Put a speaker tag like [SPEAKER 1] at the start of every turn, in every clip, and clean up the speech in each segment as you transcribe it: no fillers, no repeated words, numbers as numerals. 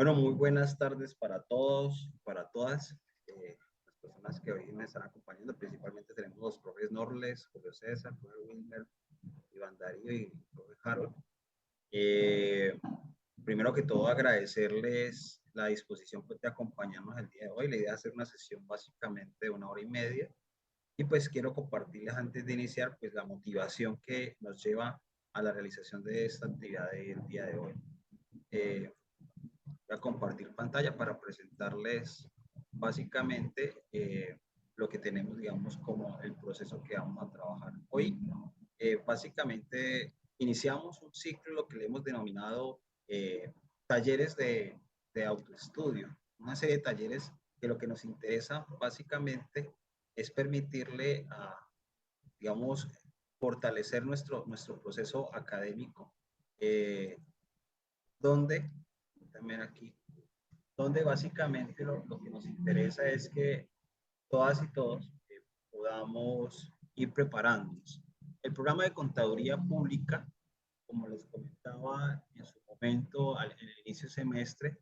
[SPEAKER 1] Bueno, muy buenas tardes para todos, para todas. Las personas que hoy me están acompañando, principalmente tenemos los profes Norles, Julio César, profe Wilmer, Iván Darío y profe Harold. Eh, Primero que todo, agradecerles la disposición pues, de acompañarnos el día de hoy. La idea es hacer una sesión básicamente de 1 hora y media. Y pues quiero compartirles antes de iniciar pues la motivación que nos lleva a la realización de esta actividad del día de hoy. Eh, Voy a compartir pantalla para presentarles básicamente lo que tenemos, digamos, como el proceso que vamos a trabajar. Hoy, básicamente, iniciamos un ciclo, lo que le hemos denominado talleres de autoestudio, una serie de talleres que lo que nos interesa básicamente es permitirle a, digamos, fortalecer nuestro proceso académico, donde, también aquí, donde básicamente lo que nos interesa es que todas y todos podamos ir preparándonos. El programa de contaduría pública, como les comentaba en su momento en el inicio del semestre,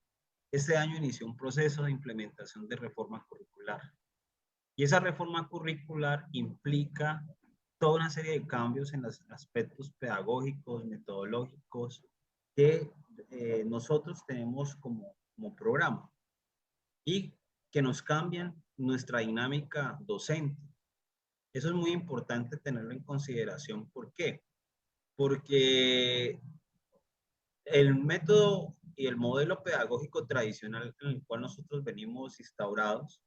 [SPEAKER 1] este año inició un proceso de implementación de reforma curricular. Y esa reforma curricular implica toda una serie de cambios en los aspectos pedagógicos, metodológicos, que nosotros tenemos como programa y que nos cambian nuestra dinámica docente. Eso es muy importante tenerlo en consideración. ¿Por qué? Porque el método y el modelo pedagógico tradicional en el cual nosotros venimos instaurados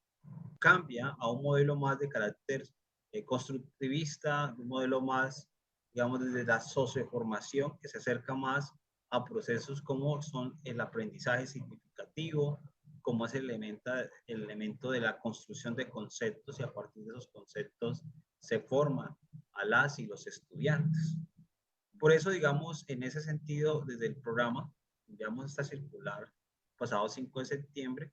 [SPEAKER 1] cambia a un modelo más de carácter constructivista, un modelo más, digamos, desde la socioformación, que se acerca más a procesos como son el aprendizaje significativo, como es el elemento de la construcción de conceptos y a partir de esos conceptos se forman a las y los estudiantes. Por eso, digamos, en ese sentido, desde el programa, enviamos esta circular pasado 5 de septiembre,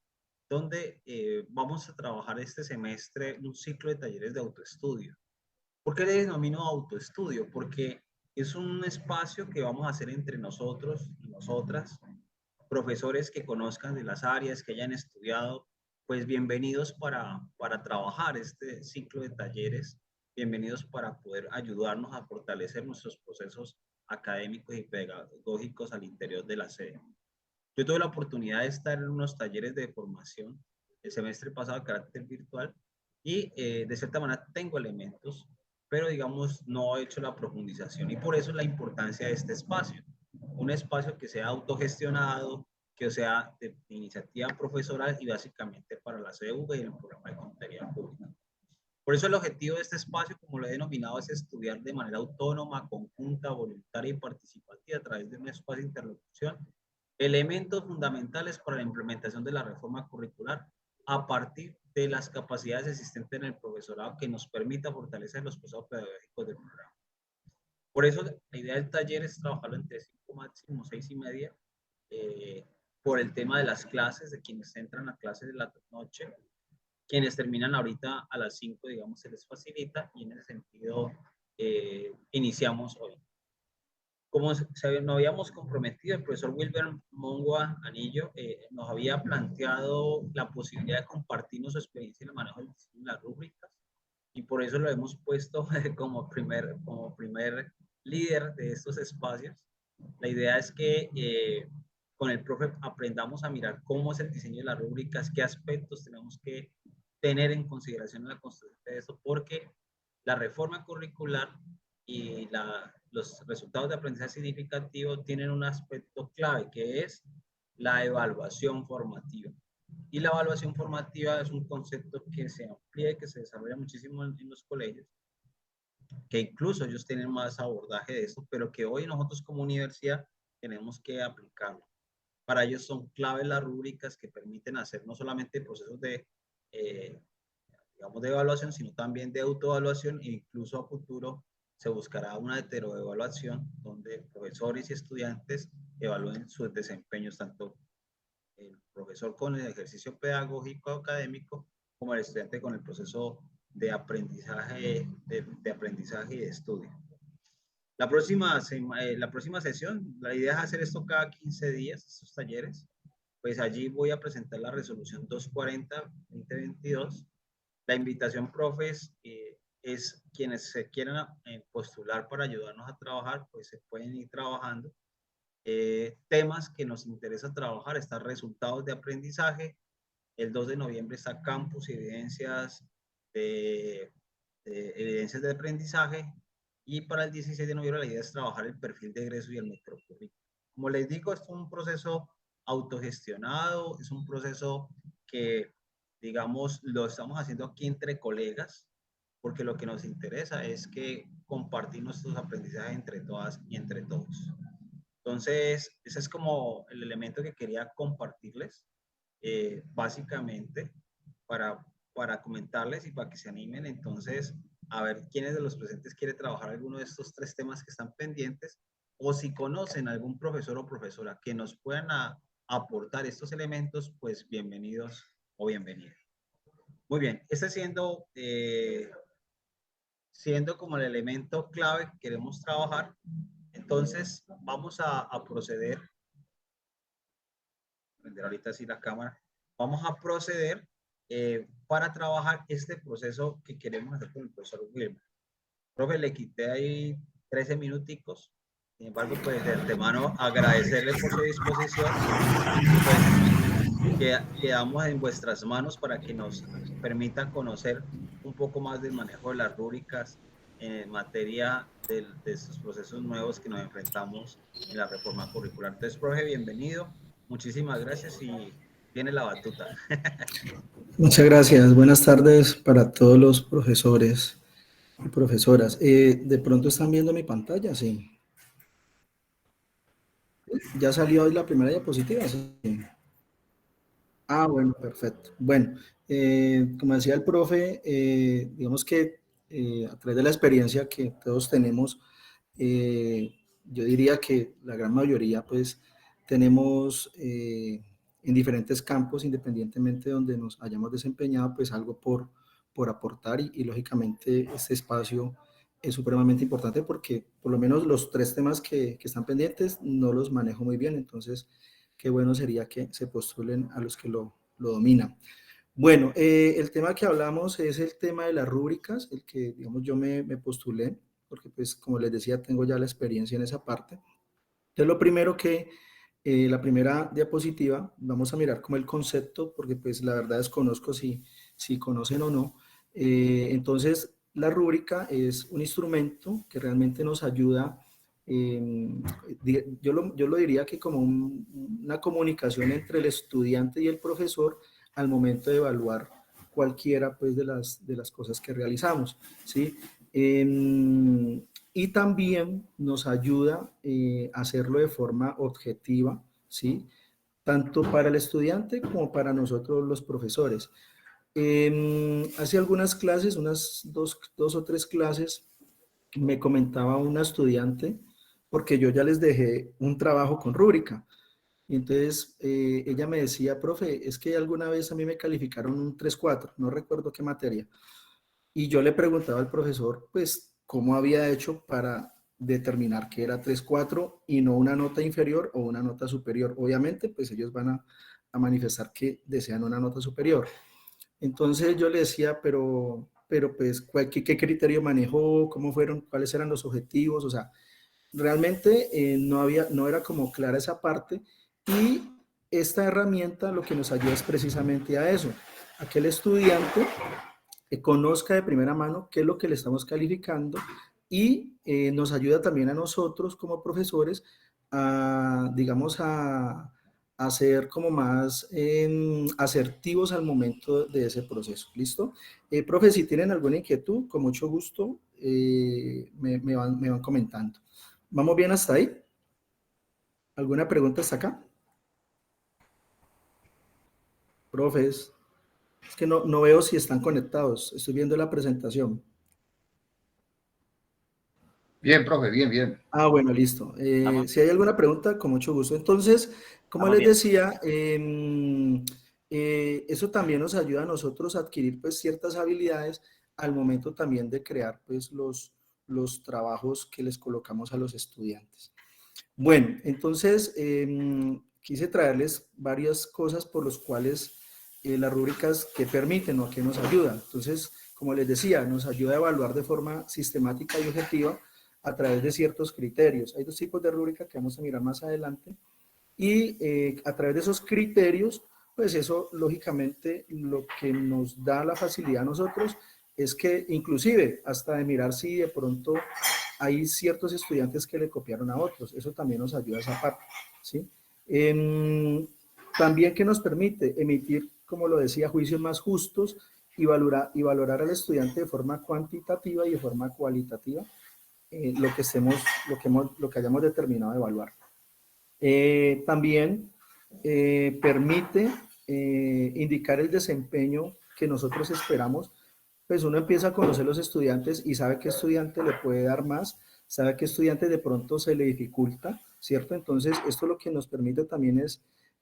[SPEAKER 1] donde vamos a trabajar este semestre un ciclo de talleres de autoestudio. ¿Por qué le denomino autoestudio? Porque es un espacio que vamos a hacer entre nosotros y nosotras, profesores que conozcan de las áreas, que hayan estudiado, pues bienvenidos para trabajar este ciclo de talleres, bienvenidos para poder ayudarnos a fortalecer nuestros procesos académicos y pedagógicos al interior de la sede. Yo tuve la oportunidad de estar en unos talleres de formación el semestre pasado de carácter virtual y de cierta manera tengo elementos, pero digamos no he hecho la profundización y por eso la importancia de este espacio. Un espacio que sea autogestionado, que sea de iniciativa profesoral y básicamente para la CDV y el programa de contaduría pública. Por eso el objetivo de este espacio, como lo he denominado, es estudiar de manera autónoma, conjunta, voluntaria y participativa a través de un espacio de interlocución elementos fundamentales para la implementación de la reforma curricular a partir de las capacidades existentes en el profesorado que nos permita fortalecer los procesos pedagógicos del programa. Por eso la idea del taller es trabajarlo entre 5 máximo 6:30, eh, por el tema de las clases, de quienes entran a clases de la noche, quienes terminan ahorita a las 5, digamos, se les facilita y en ese sentido iniciamos hoy. Como nos habíamos comprometido, el profesor Wilber Mongua Anillo nos había planteado la posibilidad de compartirnos su experiencia en el manejo del diseño de las rúbricas y por eso lo hemos puesto como primer líder de estos espacios. La idea es que con el profe aprendamos a mirar cómo es el diseño de las rúbricas, qué aspectos tenemos que tener en consideración en la construcción de eso, porque la reforma curricular y los resultados de aprendizaje significativo tienen un aspecto clave que es la evaluación formativa. Y la evaluación formativa es un concepto que se amplía y que se desarrolla muchísimo en los colegios, que incluso ellos tienen más abordaje de esto, pero que hoy nosotros como universidad tenemos que aplicarlo. Para ellos son claves las rúbricas que permiten hacer no solamente procesos eh, digamos, de evaluación, sino también de autoevaluación e incluso a futuro se buscará una heteroevaluación donde profesores y estudiantes evalúen sus desempeños, tanto el profesor con el ejercicio pedagógico académico como el estudiante con el proceso de aprendizaje, de aprendizaje y de estudio. La próxima sesión, la idea es hacer esto cada 15 días, estos talleres. pues allí voy a presentar la resolución 240-2022. La invitación, profes, es quienes se quieran postular para ayudarnos a trabajar, pues se pueden ir trabajando. Temas que nos interesa trabajar, están resultados de aprendizaje. El 2 de noviembre está campus y evidencias de aprendizaje. Y para el 16 de noviembre la idea es trabajar el perfil de egreso y el microcurrículo. Como les digo, esto es un proceso autogestionado, es un proceso que, digamos, lo estamos haciendo aquí entre colegas, porque lo que nos interesa es que compartir nuestros aprendizajes entre todas y entre todos. Entonces, ese es como el elemento que quería compartirles, básicamente, para, para comentarles y para que se animen. Entonces, a ver quiénes de los presentes quiere trabajar alguno de estos tres temas que están pendientes, o si conocen algún profesor o profesora que nos puedan aportar estos elementos, pues bienvenidos o bienvenidas. Muy bien, este siendo como el elemento clave que queremos trabajar, entonces vamos a proceder, prender ahorita sí la cámara, vamos a proceder para trabajar este proceso que queremos hacer con el profesor Wilmer. Profe, le quité ahí 13 minuticos, sin embargo, pues de antemano agradecerle por su disposición y pues quedamos en vuestras manos para que nos permitan conocer un poco más del manejo de las rúbricas en materia de estos procesos nuevos que nos enfrentamos en la reforma curricular. Entonces, profe, bienvenido. Muchísimas gracias y tiene la batuta.
[SPEAKER 2] Muchas gracias. Buenas tardes para todos los profesores y profesoras. ¿De pronto están viendo mi pantalla? Sí. ¿Ya salió hoy la primera diapositiva? Sí. Ah, bueno, perfecto. Bueno, como decía el profe, digamos que a través de la experiencia que todos tenemos, yo diría que la gran mayoría, pues, tenemos en diferentes campos, independientemente de donde nos hayamos desempeñado, pues algo por aportar y lógicamente este espacio es supremamente importante porque por lo menos los tres temas que están pendientes no los manejo muy bien, entonces qué bueno sería que se postulen a los que lo dominan. Bueno, el tema que hablamos es el tema de las rúbricas, el que, digamos, yo me postulé, porque pues, como les decía, tengo ya la experiencia en esa parte. Entonces, lo primero que, la primera diapositiva, vamos a mirar como el concepto, porque pues la verdad desconozco si conocen o no. Entonces, la rúbrica es un instrumento que realmente nos ayuda, yo lo diría que como una comunicación entre el estudiante y el profesor al momento de evaluar cualquiera pues de las cosas que realizamos, ¿sí? Y también nos ayuda a hacerlo de forma objetiva, ¿sí? Tanto para el estudiante como para nosotros los profesores. Hace algunas clases, unas dos o tres clases, me comentaba una estudiante, porque yo ya les dejé un trabajo con rúbrica. Y entonces ella me decía, profe, es que alguna vez a mí me calificaron un 3-4, no recuerdo qué materia. Y yo le preguntaba al profesor, pues, cómo había hecho para determinar que era 3-4 y no una nota inferior o una nota superior. Obviamente, pues ellos van a manifestar que desean una nota superior. Entonces yo le decía, pero pues, ¿qué criterio manejó? ¿Cómo fueron? ¿Cuáles eran los objetivos? O sea, realmente no era como clara esa parte y esta herramienta lo que nos ayuda es precisamente a eso, a que el estudiante conozca de primera mano qué es lo que le estamos calificando y nos ayuda también a nosotros como profesores a, digamos, a ser como más asertivos al momento de ese proceso. ¿Listo? Profe, si tienen alguna inquietud, con mucho gusto me van comentando. ¿Vamos bien hasta ahí? ¿Alguna pregunta hasta acá? Profes, es que no veo si están conectados. Estoy viendo la presentación.
[SPEAKER 3] Bien, profe, bien, bien.
[SPEAKER 2] Ah, bueno, listo. Si hay alguna pregunta, con mucho gusto. Entonces, como
[SPEAKER 1] Estamos
[SPEAKER 2] les
[SPEAKER 1] bien.
[SPEAKER 2] decía, eso también nos ayuda a nosotros a adquirir pues ciertas habilidades al momento también de crear pues los trabajos que les colocamos a los estudiantes. Bueno, entonces, quise traerles varias cosas por las cuales las rúbricas que permiten o que nos ayudan. Entonces, como les decía, nos ayuda a evaluar de forma sistemática y objetiva a través de ciertos criterios. Hay dos tipos de rúbrica que vamos a mirar más adelante y a través de esos criterios, pues eso lógicamente lo que nos da la facilidad a nosotros es que inclusive hasta de mirar si de pronto hay ciertos estudiantes que le copiaron a otros, eso también nos ayuda a esa parte, ¿sí? También que nos permite emitir, como lo decía, juicios más justos y valorar al estudiante de forma cuantitativa y de forma cualitativa lo que hayamos determinado evaluar. También permite indicar el desempeño que nosotros esperamos. Pues uno empieza a conocer los estudiantes y sabe qué estudiante le puede dar más, sabe qué estudiante de pronto se le dificulta, ¿cierto? Entonces, esto lo que nos permite también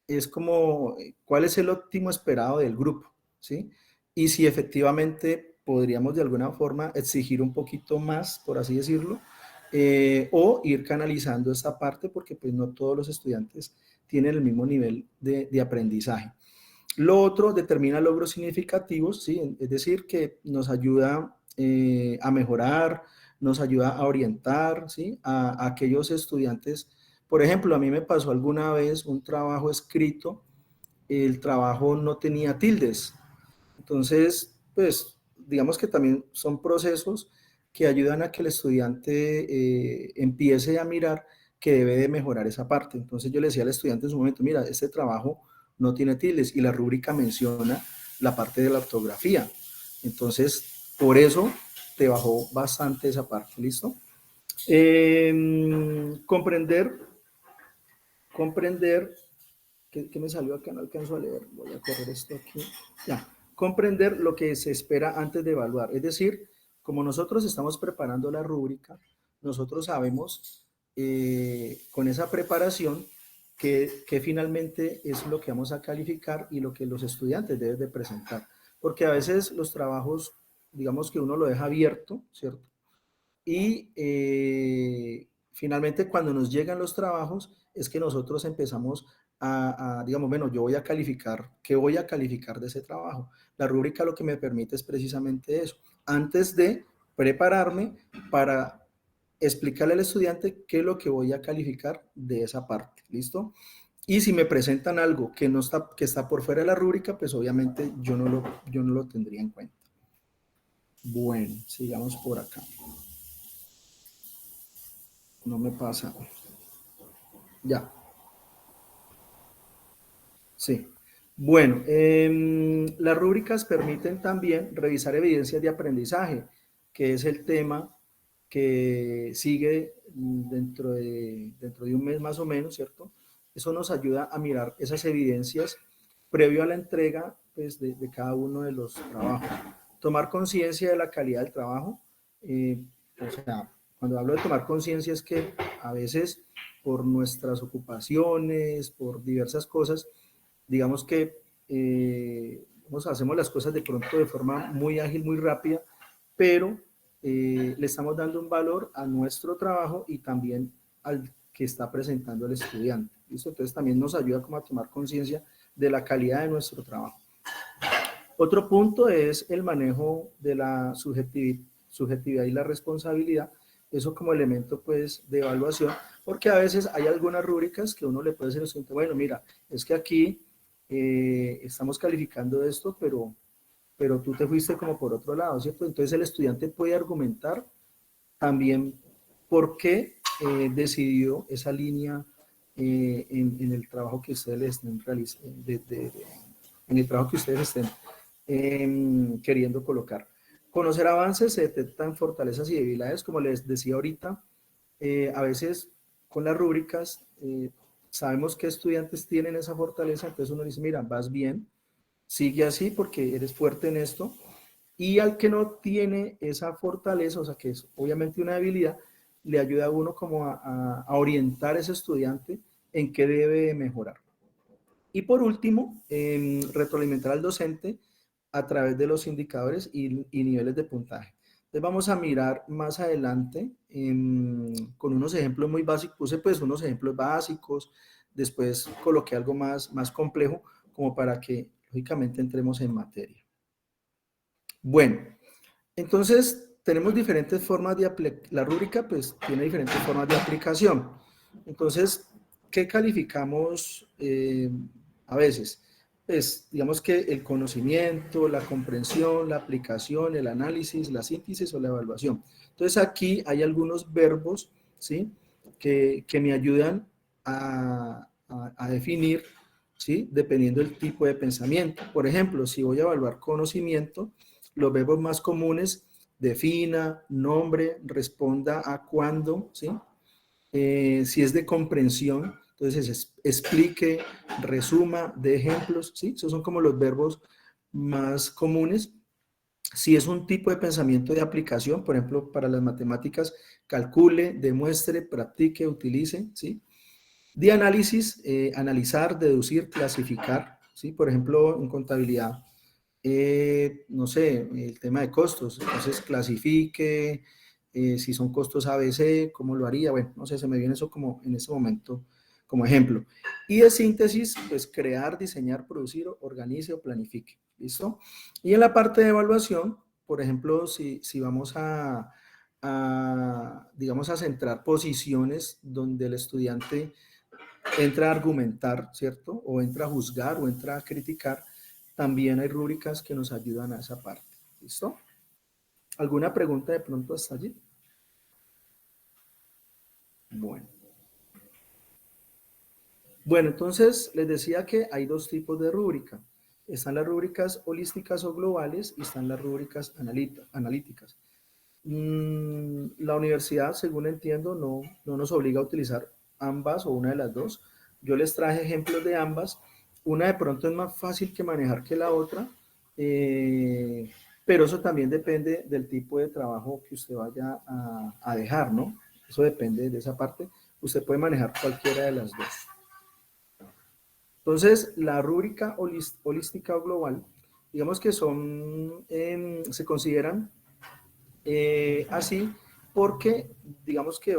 [SPEAKER 2] es como cuál es el óptimo esperado del grupo, ¿sí? Y si efectivamente podríamos de alguna forma exigir un poquito más, por así decirlo, o ir canalizando esta parte porque pues no todos los estudiantes tienen el mismo nivel de aprendizaje. Lo otro determina logros significativos, ¿sí? Es decir, que nos ayuda a mejorar, nos ayuda a orientar, ¿sí? A aquellos estudiantes. Por ejemplo, a mí me pasó alguna vez un trabajo escrito, el trabajo no tenía tildes. Entonces, pues, digamos que también son procesos que ayudan a que el estudiante empiece a mirar que debe de mejorar esa parte. Entonces yo le decía al estudiante en su momento, mira, este trabajo no tiene tildes y la rúbrica menciona la parte de la ortografía. Entonces, por eso te bajó bastante esa parte, ¿listo? Comprender, ¿qué me salió acá? No alcanzo a leer, voy a correr esto aquí, ya. Comprender lo que se espera antes de evaluar, es decir, como nosotros estamos preparando la rúbrica, nosotros sabemos con esa preparación que finalmente es lo que vamos a calificar y lo que los estudiantes deben de presentar. Porque a veces los trabajos, digamos que uno lo deja abierto, ¿cierto? Y finalmente cuando nos llegan los trabajos es que nosotros empezamos digamos, bueno, yo voy a calificar, ¿qué voy a calificar de ese trabajo? La rúbrica lo que me permite es precisamente eso. Antes de prepararme para explicarle al estudiante qué es lo que voy a calificar de esa parte, ¿listo? Y si me presentan algo que no está, que está por fuera de la rúbrica, pues obviamente yo no lo tendría en cuenta. Bueno, sigamos por acá. No me pasa. Ya. Sí. Bueno, las rúbricas permiten también revisar evidencias de aprendizaje, que es el tema que sigue dentro de un mes más o menos, ¿cierto? Eso nos ayuda a mirar esas evidencias previo a la entrega pues, de cada uno de los trabajos. Tomar conciencia de la calidad del trabajo. O sea, cuando hablo de tomar conciencia es que a veces por nuestras ocupaciones, por diversas cosas, digamos que hacemos las cosas de pronto de forma muy ágil, muy rápida, pero le estamos dando un valor a nuestro trabajo y también al que está presentando el estudiante. ¿Listo? Entonces también nos ayuda como a tomar conciencia de la calidad de nuestro trabajo. Otro punto es el manejo de la subjetividad y la responsabilidad, eso como elemento pues de evaluación, porque a veces hay algunas rúbricas que uno le puede decir al estudiante, bueno, mira, es que aquí estamos calificando esto, pero tú te fuiste como por otro lado, ¿cierto? Entonces el estudiante puede argumentar también por qué decidió esa línea en el trabajo que ustedes estén realizando, en el trabajo que ustedes estén queriendo colocar. Conocer avances, se detectan fortalezas y debilidades, como les decía ahorita, a veces con las rúbricas sabemos qué estudiantes tienen esa fortaleza, entonces uno dice, mira, vas bien, sigue así porque eres fuerte en esto, y al que no tiene esa fortaleza, o sea, que es obviamente una debilidad, le ayuda a uno como a orientar a ese estudiante en qué debe mejorar. Y por último, retroalimentar al docente a través de los indicadores y niveles de puntaje. Entonces vamos a mirar más adelante con unos ejemplos muy básicos, puse pues unos ejemplos básicos después coloqué algo más complejo como para que, lógicamente, entremos en materia. Bueno, entonces tenemos diferentes formas de aplicar. La rúbrica pues tiene diferentes formas de aplicación. Entonces, ¿qué calificamos a veces? Pues digamos que el conocimiento, la comprensión, la aplicación, el análisis, la síntesis o la evaluación. Entonces aquí hay algunos verbos, ¿sí? Que me ayudan a definir, ¿sí? Dependiendo del tipo de pensamiento. Por ejemplo, si voy a evaluar conocimiento, los verbos más comunes: defina, nombre, responda a cuándo, ¿sí? Si es de comprensión, entonces explique, resuma, dé ejemplos, ¿sí? Esos son como los verbos más comunes. Si es un tipo de pensamiento de aplicación, por ejemplo, para las matemáticas, calcule, demuestre, practique, utilice, ¿sí? De análisis, analizar, deducir, clasificar, ¿sí? Por ejemplo, en contabilidad, no sé, el tema de costos, entonces clasifique, si son costos ABC, ¿cómo lo haría? Bueno, no sé, se me viene eso como en este momento como ejemplo. Y de síntesis, pues crear, diseñar, producir, organice o planifique, ¿listo? Y en la parte de evaluación, por ejemplo, si vamos digamos, a centrar posiciones donde el estudiante entra a argumentar, ¿cierto? O entra a juzgar o entra a criticar, también hay rúbricas que nos ayudan a esa parte. ¿Listo? ¿Alguna pregunta de pronto hasta allí? Bueno. Bueno, entonces les decía que hay dos tipos de rúbrica. Están las rúbricas holísticas o globales y están las rúbricas analíticas. La universidad, según entiendo, no nos obliga a utilizar ambas o una de las dos. Yo les traje ejemplos de ambas. Una de pronto es más fácil que manejar que la otra, pero eso también depende del tipo de trabajo que usted vaya a dejar, ¿no? Eso depende de esa parte. Usted puede manejar cualquiera de las dos. Entonces, la rúbrica holística o global, digamos que se consideran así porque digamos que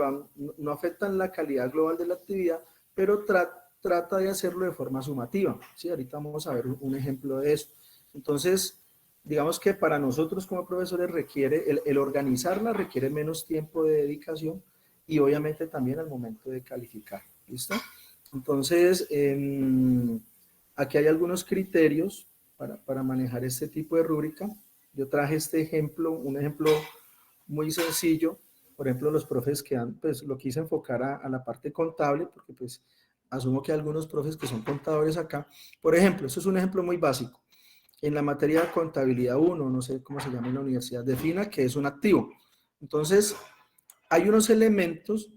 [SPEAKER 2] no afectan la calidad global de la actividad, pero trata de hacerlo de forma sumativa, ¿sí? Ahorita vamos a ver un ejemplo de eso. Entonces, digamos que para nosotros como profesores requiere, el organizarla requiere menos tiempo de dedicación y obviamente también al momento de calificar, ¿listo? Entonces, aquí hay algunos criterios para manejar este tipo de rúbrica. Yo traje este ejemplo, un ejemplo muy sencillo. Por ejemplo, los profes que pues lo quise enfocar a la parte contable, porque pues asumo que hay algunos profes que son contadores acá. Por ejemplo, esto es un ejemplo muy básico. En la materia de contabilidad 1, no sé cómo se llama en la universidad, defina que es un activo. Entonces, hay unos elementos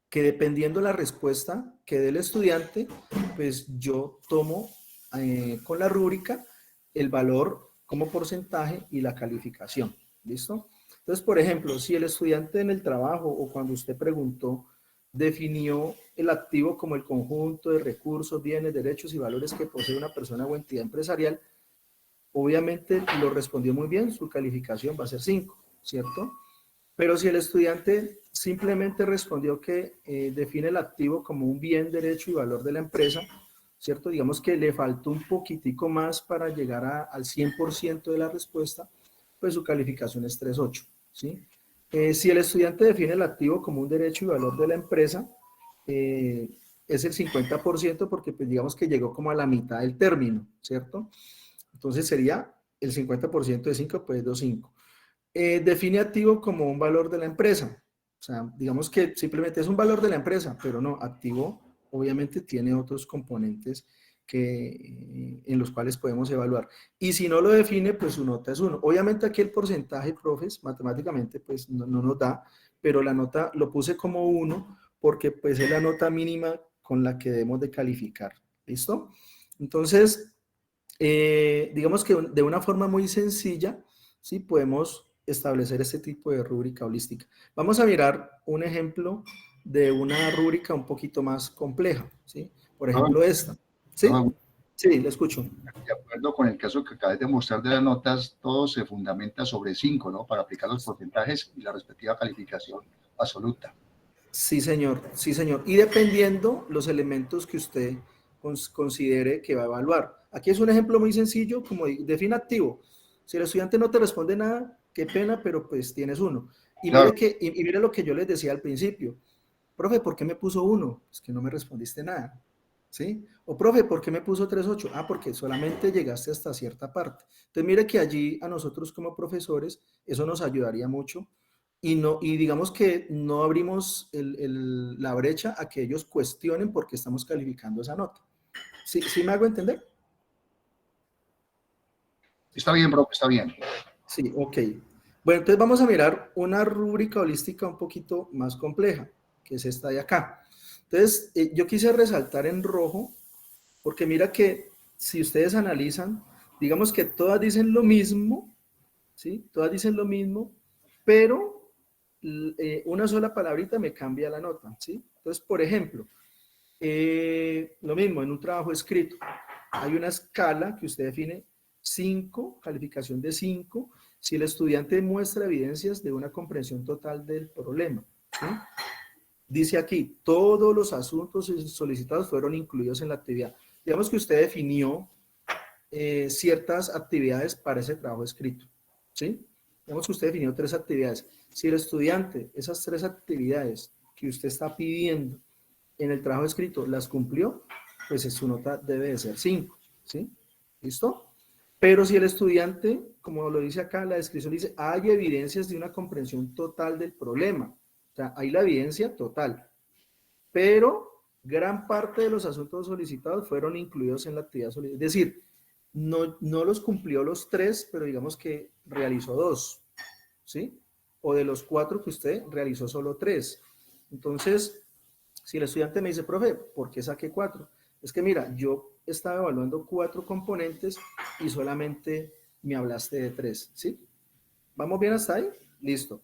[SPEAKER 2] que dependiendo la respuesta que dé el estudiante, pues yo tomo con la rúbrica el valor como porcentaje y la calificación. ¿Listo? Entonces, por ejemplo, si el estudiante en el trabajo o cuando usted preguntó definió el activo como el conjunto de recursos, bienes, derechos y valores que posee una persona o entidad empresarial, obviamente lo respondió muy bien, su calificación va a ser 5, ¿cierto? Pero si el estudiante simplemente respondió que define el activo como un bien, derecho y valor de la empresa, ¿cierto? Digamos que le faltó un poquitico más para llegar al 100% de la respuesta, pues su calificación es 3.8, ¿sí? Si el estudiante define el activo como un derecho y valor de la empresa, es el 50% porque pues digamos que llegó como a la mitad del término, ¿cierto? Entonces sería el 50% de 5, pues 2.5. Define activo como un valor de la empresa. O sea, digamos que simplemente es un valor de la empresa, pero no, activo obviamente tiene otros componentes en los cuales podemos evaluar. Y si no lo define, pues su nota es 1. Obviamente aquí el porcentaje, profes, matemáticamente pues no nos da, pero la nota lo puse como 1 porque pues es la nota mínima con la que debemos de calificar. ¿Listo? Entonces, digamos que de una forma muy sencilla, ¿sí? Podemos establecer este tipo de rúbrica holística. Vamos a mirar un ejemplo de una rúbrica un poquito más compleja, ¿sí? Por ejemplo, esta. ¿Sí? Sí, lo escucho.
[SPEAKER 3] De acuerdo con el caso que acabas de mostrar de las notas, todo se fundamenta sobre 5, ¿no? Para aplicar los porcentajes y la respectiva calificación absoluta.
[SPEAKER 2] Sí, señor, sí, señor. Y dependiendo los elementos que usted considere que va a evaluar. Aquí es un ejemplo muy sencillo, como define activo. Si el estudiante no te responde nada, qué pena, pero pues tienes uno. Y
[SPEAKER 3] Claro,
[SPEAKER 2] mire, y mire lo que yo les decía al principio. Profe, ¿por qué me puso 1? Es que no me respondiste nada. ¿Sí? O profe, ¿por qué me puso 3.8? Ah, porque solamente llegaste hasta cierta parte. Entonces, mire que allí a nosotros como profesores eso nos ayudaría mucho y, no, y digamos que no abrimos la brecha a que ellos cuestionen por qué estamos calificando esa nota. ¿Sí, sí me hago entender?
[SPEAKER 3] está bien, profe, está bien.
[SPEAKER 2] Sí, ok. Bueno, entonces vamos a mirar una rúbrica holística un poquito más compleja, que es esta de acá. Entonces, yo quise resaltar en rojo, porque mira que si ustedes analizan, digamos que todas dicen lo mismo, ¿sí? Todas dicen lo mismo, pero una sola palabrita me cambia la nota, ¿sí? Entonces, por ejemplo, lo mismo en un trabajo escrito, hay una escala que usted define 5, calificación de 5, si el estudiante muestra evidencias de una comprensión total del problema, ¿sí? Dice aquí, todos los asuntos solicitados fueron incluidos en la actividad. Digamos que usted definió ciertas actividades para ese trabajo escrito, ¿sí? Digamos que usted definió 3 actividades. Si el estudiante, esas 3 actividades que usted está pidiendo en el trabajo escrito las cumplió, pues su nota debe de ser 5, ¿sí? ¿Listo? Pero si el estudiante, como lo dice acá, la descripción dice, hay evidencias de una comprensión total del problema. O sea, hay la evidencia total, pero gran parte de los asuntos solicitados fueron incluidos en la actividad solicitada. Es decir, no los cumplió los 3, pero digamos que realizó 2, ¿sí? O de los 4 que usted realizó solo 3. Entonces, si el estudiante me dice, profe, ¿por qué saqué 4? Es que mira, yo estaba evaluando 4 componentes y solamente me hablaste de 3, ¿sí? ¿Vamos bien hasta ahí? Listo.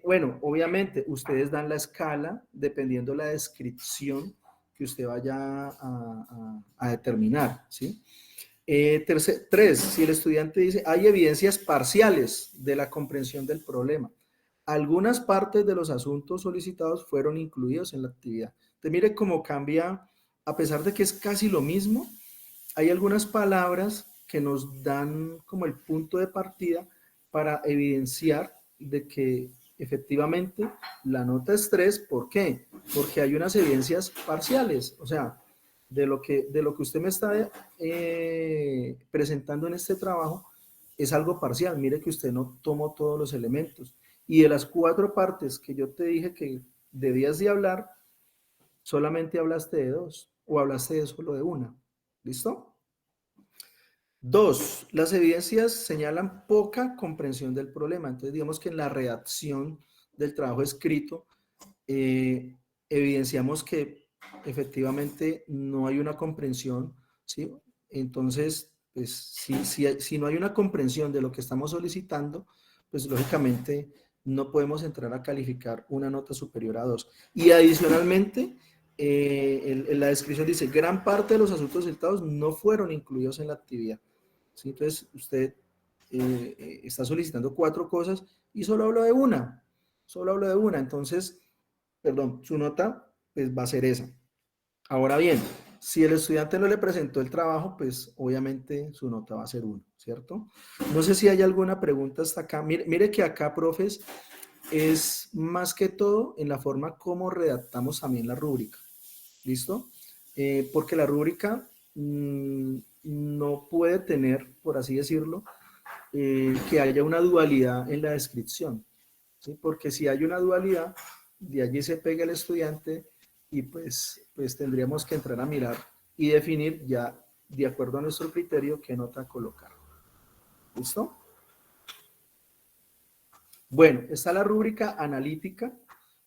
[SPEAKER 2] Bueno, obviamente ustedes dan la escala dependiendo la descripción que usted vaya a determinar, ¿sí? 3, si el estudiante dice, hay evidencias parciales de la comprensión del problema. Algunas partes de los asuntos solicitados fueron incluidos en la actividad. Entonces, mire cómo cambia, a pesar de que es casi lo mismo, hay algunas palabras que nos dan como el punto de partida para evidenciar de que efectivamente la nota es 3. ¿Por qué? Porque hay unas evidencias parciales, o sea, de lo que usted me está presentando en este trabajo es algo parcial. Mire que usted no tomó todos los elementos. Y de las 4 partes que yo te dije que debías de hablar, solamente hablaste de 2 o hablaste de solo de una. ¿Listo? 2, las evidencias señalan poca comprensión del problema. Entonces, digamos que en la redacción del trabajo escrito, evidenciamos que efectivamente no hay una comprensión, ¿sí? Entonces, pues, si no hay una comprensión de lo que estamos solicitando, pues lógicamente no podemos entrar a calificar una nota superior a 2. Y adicionalmente, en la descripción dice, gran parte de los asuntos citados no fueron incluidos en la actividad. ¿Sí? Entonces, usted está solicitando 4 cosas y solo hablo de una. Solo hablo de una. Entonces, perdón, su nota pues va a ser esa. Ahora bien, si el estudiante no le presentó el trabajo, pues obviamente su nota va a ser 1, ¿cierto? No sé si hay alguna pregunta hasta acá. Mire que acá, profes, es más que todo en la forma como redactamos también la rúbrica. ¿Listo? Porque la rúbrica no puede tener, por así decirlo, que haya una dualidad en la descripción, ¿sí? Porque si hay una dualidad, de allí se pega el estudiante y pues tendríamos que entrar a mirar y definir ya de acuerdo a nuestro criterio qué nota colocar. ¿Listo? Bueno, está la rúbrica analítica,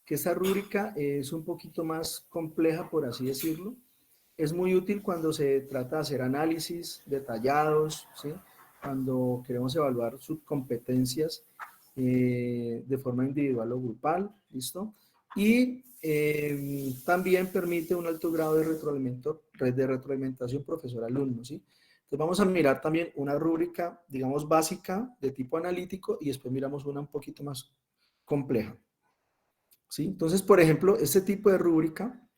[SPEAKER 2] que esta rúbrica es un poquito más compleja, por así decirlo. Es muy útil cuando se trata de hacer análisis detallados, ¿sí? Cuando queremos evaluar sus competencias de forma individual o grupal, ¿listo? Y también permite un alto grado de retroalimentación profesor-alumno, ¿sí? Entonces vamos a mirar también una rúbrica, digamos, básica de tipo analítico y después miramos una un poquito más compleja. ¿sí? Entonces, por ejemplo, este tipo de rúbrica,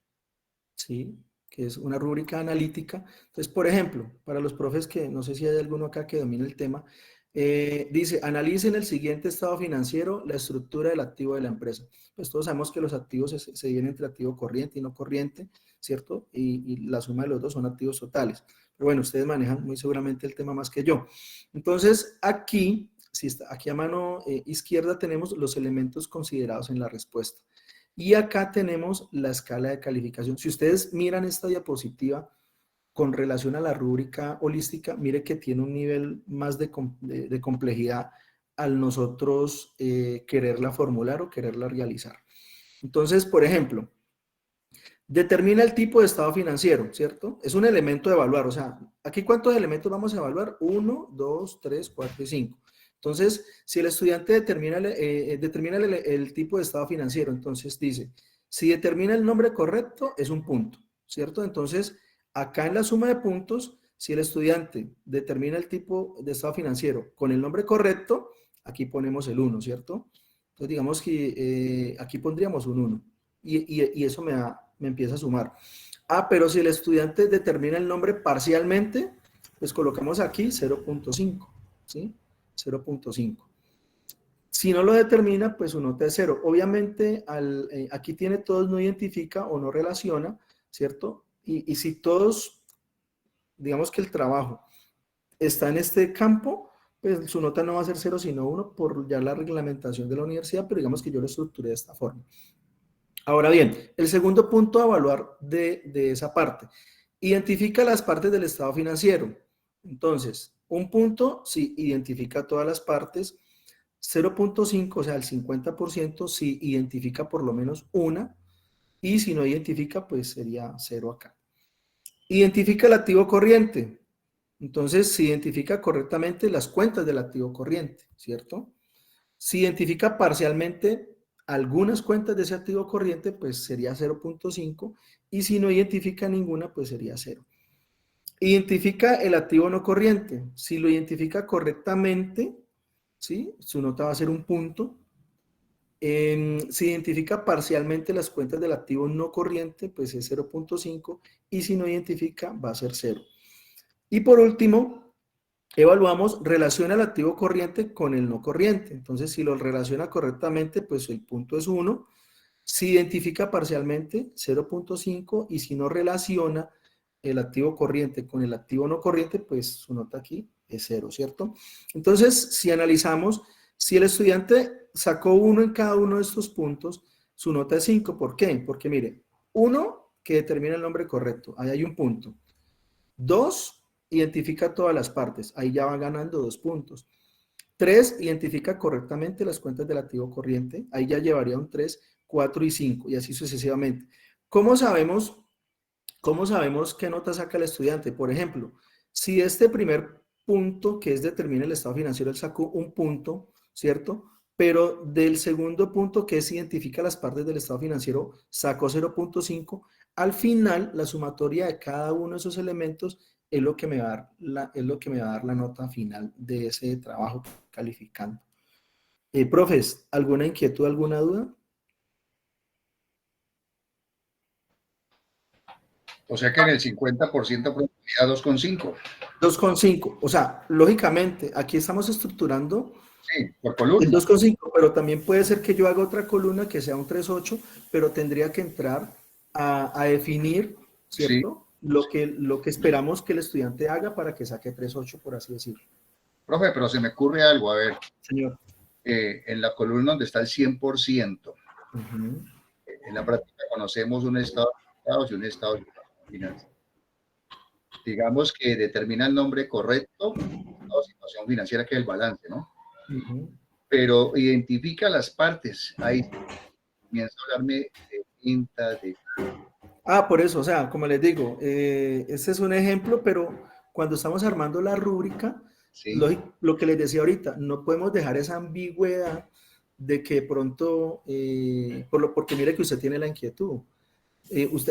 [SPEAKER 2] ¿sí? Que es una rúbrica analítica. Entonces, por ejemplo, para los profes que no sé si hay alguno acá que domine el tema, dice, analicen el siguiente estado financiero, la estructura del activo de la empresa. Pues todos sabemos que los activos se dividen entre activo corriente y no corriente, ¿cierto? Y la suma de los dos son activos totales. Pero bueno, ustedes manejan muy seguramente el tema más que yo. Entonces, aquí, si está, aquí a mano izquierda tenemos los elementos considerados en la respuesta. Y acá tenemos la escala de calificación. Si ustedes miran esta diapositiva con relación a la rúbrica holística, mire que tiene un nivel más de complejidad al nosotros quererla formular o quererla realizar. Entonces, por ejemplo, determina el tipo de estado financiero, ¿cierto? Es un elemento de evaluar, o sea, ¿aquí cuántos elementos vamos a evaluar? 1, 2, 3, 4 y 5. Entonces, si el estudiante determina el tipo de estado financiero, entonces dice, si determina el nombre correcto, es un punto, ¿cierto? Entonces, acá en la suma de puntos, si el estudiante determina el tipo de estado financiero con el nombre correcto, aquí ponemos el 1, ¿cierto? Entonces, digamos que aquí pondríamos un 1 y eso me empieza a sumar. Ah, pero si el estudiante determina el nombre parcialmente, pues colocamos aquí 0.5, ¿sí? 0.5. Si no lo determina, pues su nota es 0. Obviamente, aquí tiene todos no identifica o no relaciona, ¿cierto? Y si todos, digamos que el trabajo está en este campo, pues su nota no va a ser 0 sino 1 por ya la reglamentación de la universidad, pero digamos que yo lo estructuré de esta forma. Ahora bien, el segundo punto a evaluar de esa parte. Identifica las partes del estado financiero. Entonces, un punto si identifica todas las partes, 0.5, o sea, el 50%, si identifica por lo menos una, y si no identifica, pues sería 0 acá. Identifica el activo corriente. Entonces, si identifica correctamente las cuentas del activo corriente, ¿cierto? Si identifica parcialmente algunas cuentas de ese activo corriente, pues sería 0.5 y si no identifica ninguna, pues sería 0. Identifica el activo no corriente. Si lo identifica correctamente, ¿sí? Su nota va a ser un punto. Si identifica parcialmente las cuentas del activo no corriente, pues es 0.5 y si no identifica, va a ser 0. Y por último, evaluamos, relaciona el activo corriente con el no corriente. Entonces, si lo relaciona correctamente, pues el punto es 1. Si identifica parcialmente, 0.5. Y si no relaciona el activo corriente con el activo no corriente, pues su nota aquí es 0, ¿cierto? Entonces, si analizamos, si el estudiante sacó 1 en cada uno de estos puntos, su nota es 5. ¿Por qué? Porque mire, 1 que determina el nombre correcto, ahí hay un punto. 2, identifica todas las partes, ahí ya va ganando 2 puntos. 3, identifica correctamente las cuentas del activo corriente, ahí ya llevaría un 3, 4 y 5, y así sucesivamente. ¿Cómo sabemos qué nota saca el estudiante? Por ejemplo, si este primer punto, que es determina el estado financiero, él sacó un punto, ¿cierto? Pero del segundo punto, que es identifica las partes del estado financiero, sacó 0.5. Al final, la sumatoria de cada uno de esos elementos es lo que me va a dar la nota final de ese trabajo calificando. Profes, ¿alguna inquietud, alguna duda?
[SPEAKER 3] O sea que en el 50% probabilidad 2,5.
[SPEAKER 2] 2,5. O sea, lógicamente, aquí estamos estructurando
[SPEAKER 3] Sí, por
[SPEAKER 2] el
[SPEAKER 3] columna.
[SPEAKER 2] 2,5, pero también puede ser que yo haga otra columna que sea un 3,8, pero tendría que entrar a definir,
[SPEAKER 3] Sí,
[SPEAKER 2] ¿cierto? Lo que esperamos que el estudiante haga para que saque 3,8, por así decirlo.
[SPEAKER 3] profe, pero se me ocurre algo. A ver,
[SPEAKER 2] Señor.
[SPEAKER 3] en la columna donde está el 100%,
[SPEAKER 2] Uh-huh.
[SPEAKER 3] en la práctica conocemos un estado de resultados y un estado financiero. Digamos que determina el nombre correcto, la situación financiera que es el balance, ¿no?
[SPEAKER 2] Uh-huh.
[SPEAKER 3] Pero identifica las partes. Ahí comienza a hablarme de pintas, de...
[SPEAKER 2] Por eso, o sea, como les digo, este es un ejemplo, pero cuando estamos armando la rúbrica,
[SPEAKER 3] Sí,
[SPEAKER 2] lo que les decía ahorita, no podemos dejar esa ambigüedad de que pronto, porque mire que usted tiene la inquietud.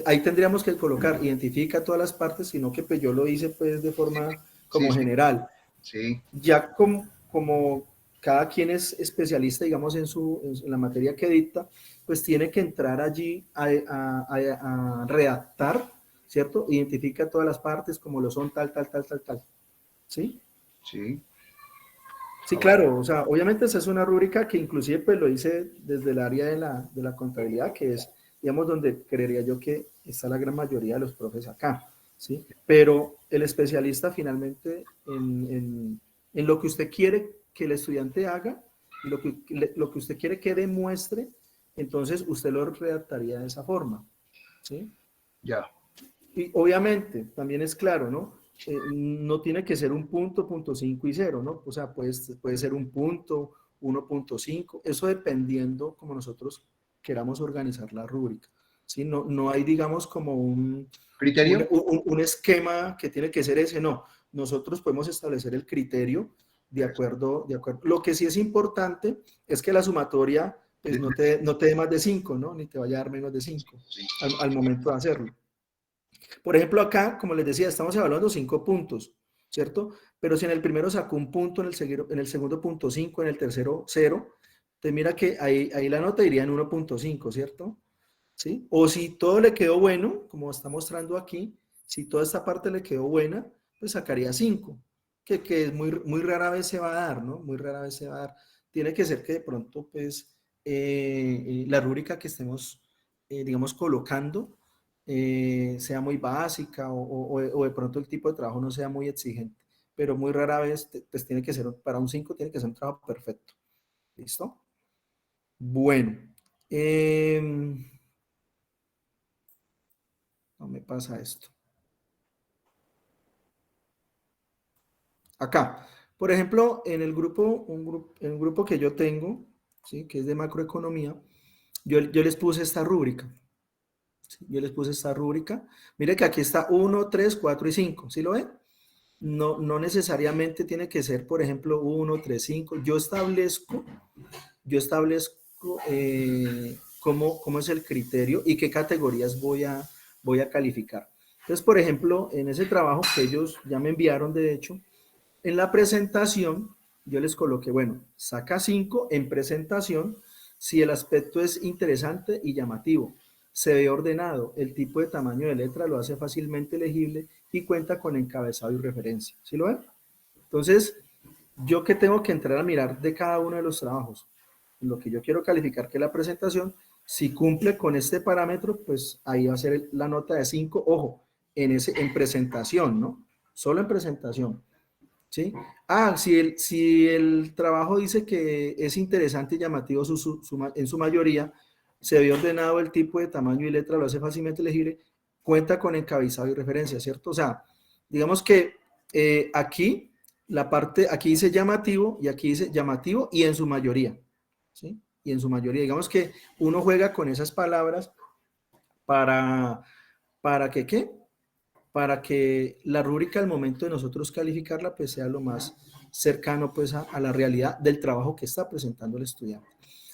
[SPEAKER 2] Ahí tendríamos que colocar, identifica todas las partes, sino que pues yo lo hice pues de forma
[SPEAKER 3] sí,
[SPEAKER 2] como
[SPEAKER 3] sí,
[SPEAKER 2] general.
[SPEAKER 3] sí.
[SPEAKER 2] Ya como cada quien es especialista, digamos, en la materia que dicta, pues tiene que entrar allí a redactar, ¿cierto? Identifica todas las partes como lo son, tal, ¿sí?
[SPEAKER 3] Sí.
[SPEAKER 2] Sí, claro, o sea, obviamente esa es una rúbrica que inclusive pues lo hice desde el área de la contabilidad, que es, digamos, donde creería yo que está la gran mayoría de los profes acá, ¿sí? Pero el especialista finalmente en lo que usted quiere que el estudiante haga, lo que usted quiere que demuestre, entonces usted lo redactaría de esa forma, ¿sí?
[SPEAKER 3] Ya.
[SPEAKER 2] Y obviamente, también es claro, ¿no? No tiene que ser un punto, punto 5 y 0, ¿no? O sea, puede ser un punto, 1.5, eso dependiendo como nosotros queramos organizar la rúbrica, ¿sí? No hay, digamos, como
[SPEAKER 3] ¿Criterio?
[SPEAKER 2] un esquema que tiene que ser ese, no. Nosotros podemos establecer el criterio de acuerdo. Lo que sí es importante es que la sumatoria pues, no te dé más de 5, ¿no? Ni te vaya a dar menos de 5
[SPEAKER 3] Sí.
[SPEAKER 2] al momento de hacerlo. Por ejemplo, acá, como les decía, estamos evaluando 5 puntos, ¿cierto? Pero si en el primero sacó un punto, en el segundo punto 5, en el tercero 0, te mira que ahí la nota iría en 1.5, ¿cierto? ¿Sí? O si todo le quedó bueno, como está mostrando aquí, si toda esta parte le quedó buena, pues sacaría 5, que es muy rara vez se va a dar, ¿no? Muy rara vez se va a dar. Tiene que ser que de pronto, pues, la rúbrica que estemos, digamos, colocando sea muy básica o de pronto el tipo de trabajo no sea muy exigente, pero muy rara vez, pues, tiene que ser, para un 5 tiene que ser un trabajo perfecto. ¿Listo? Bueno. No me pasa esto. Acá, por ejemplo, en el grupo, en un grupo que yo tengo, ¿sí? Que es de macroeconomía, yo les puse esta rúbrica. ¿Sí? Yo les puse esta rúbrica. Mire que aquí está 1, 3, 4 y 5. ¿Sí lo ven? No necesariamente tiene que ser, por ejemplo, 1, 3, 5. Yo establezco cómo es el criterio y qué categorías voy a calificar. Entonces, por ejemplo, en ese trabajo que ellos ya me enviaron, de hecho, en la presentación, yo les coloqué, bueno, saca 5 en presentación si el aspecto es interesante y llamativo, se ve ordenado, el tipo de tamaño de letra lo hace fácilmente legible y cuenta con encabezado y referencia. ¿Sí lo ven? Entonces, yo que tengo que entrar a mirar de cada uno de los trabajos, lo que yo quiero calificar que es la presentación, si cumple con este parámetro, pues ahí va a ser la nota de 5, ojo, en presentación, ¿no? Solo en presentación. ¿Sí? Si el trabajo dice que es interesante y llamativo en su mayoría, se ve ordenado el tipo de tamaño y letra, lo hace fácilmente legible, cuenta con encabezado y referencia, ¿cierto? O sea, digamos que aquí, aquí dice llamativo y aquí dice llamativo y en su mayoría, ¿sí? Y en su mayoría, digamos que uno juega con esas palabras para que, ¿qué? Para que la rúbrica al momento de nosotros calificarla pues sea lo más cercano pues a la realidad del trabajo que está presentando el estudiante.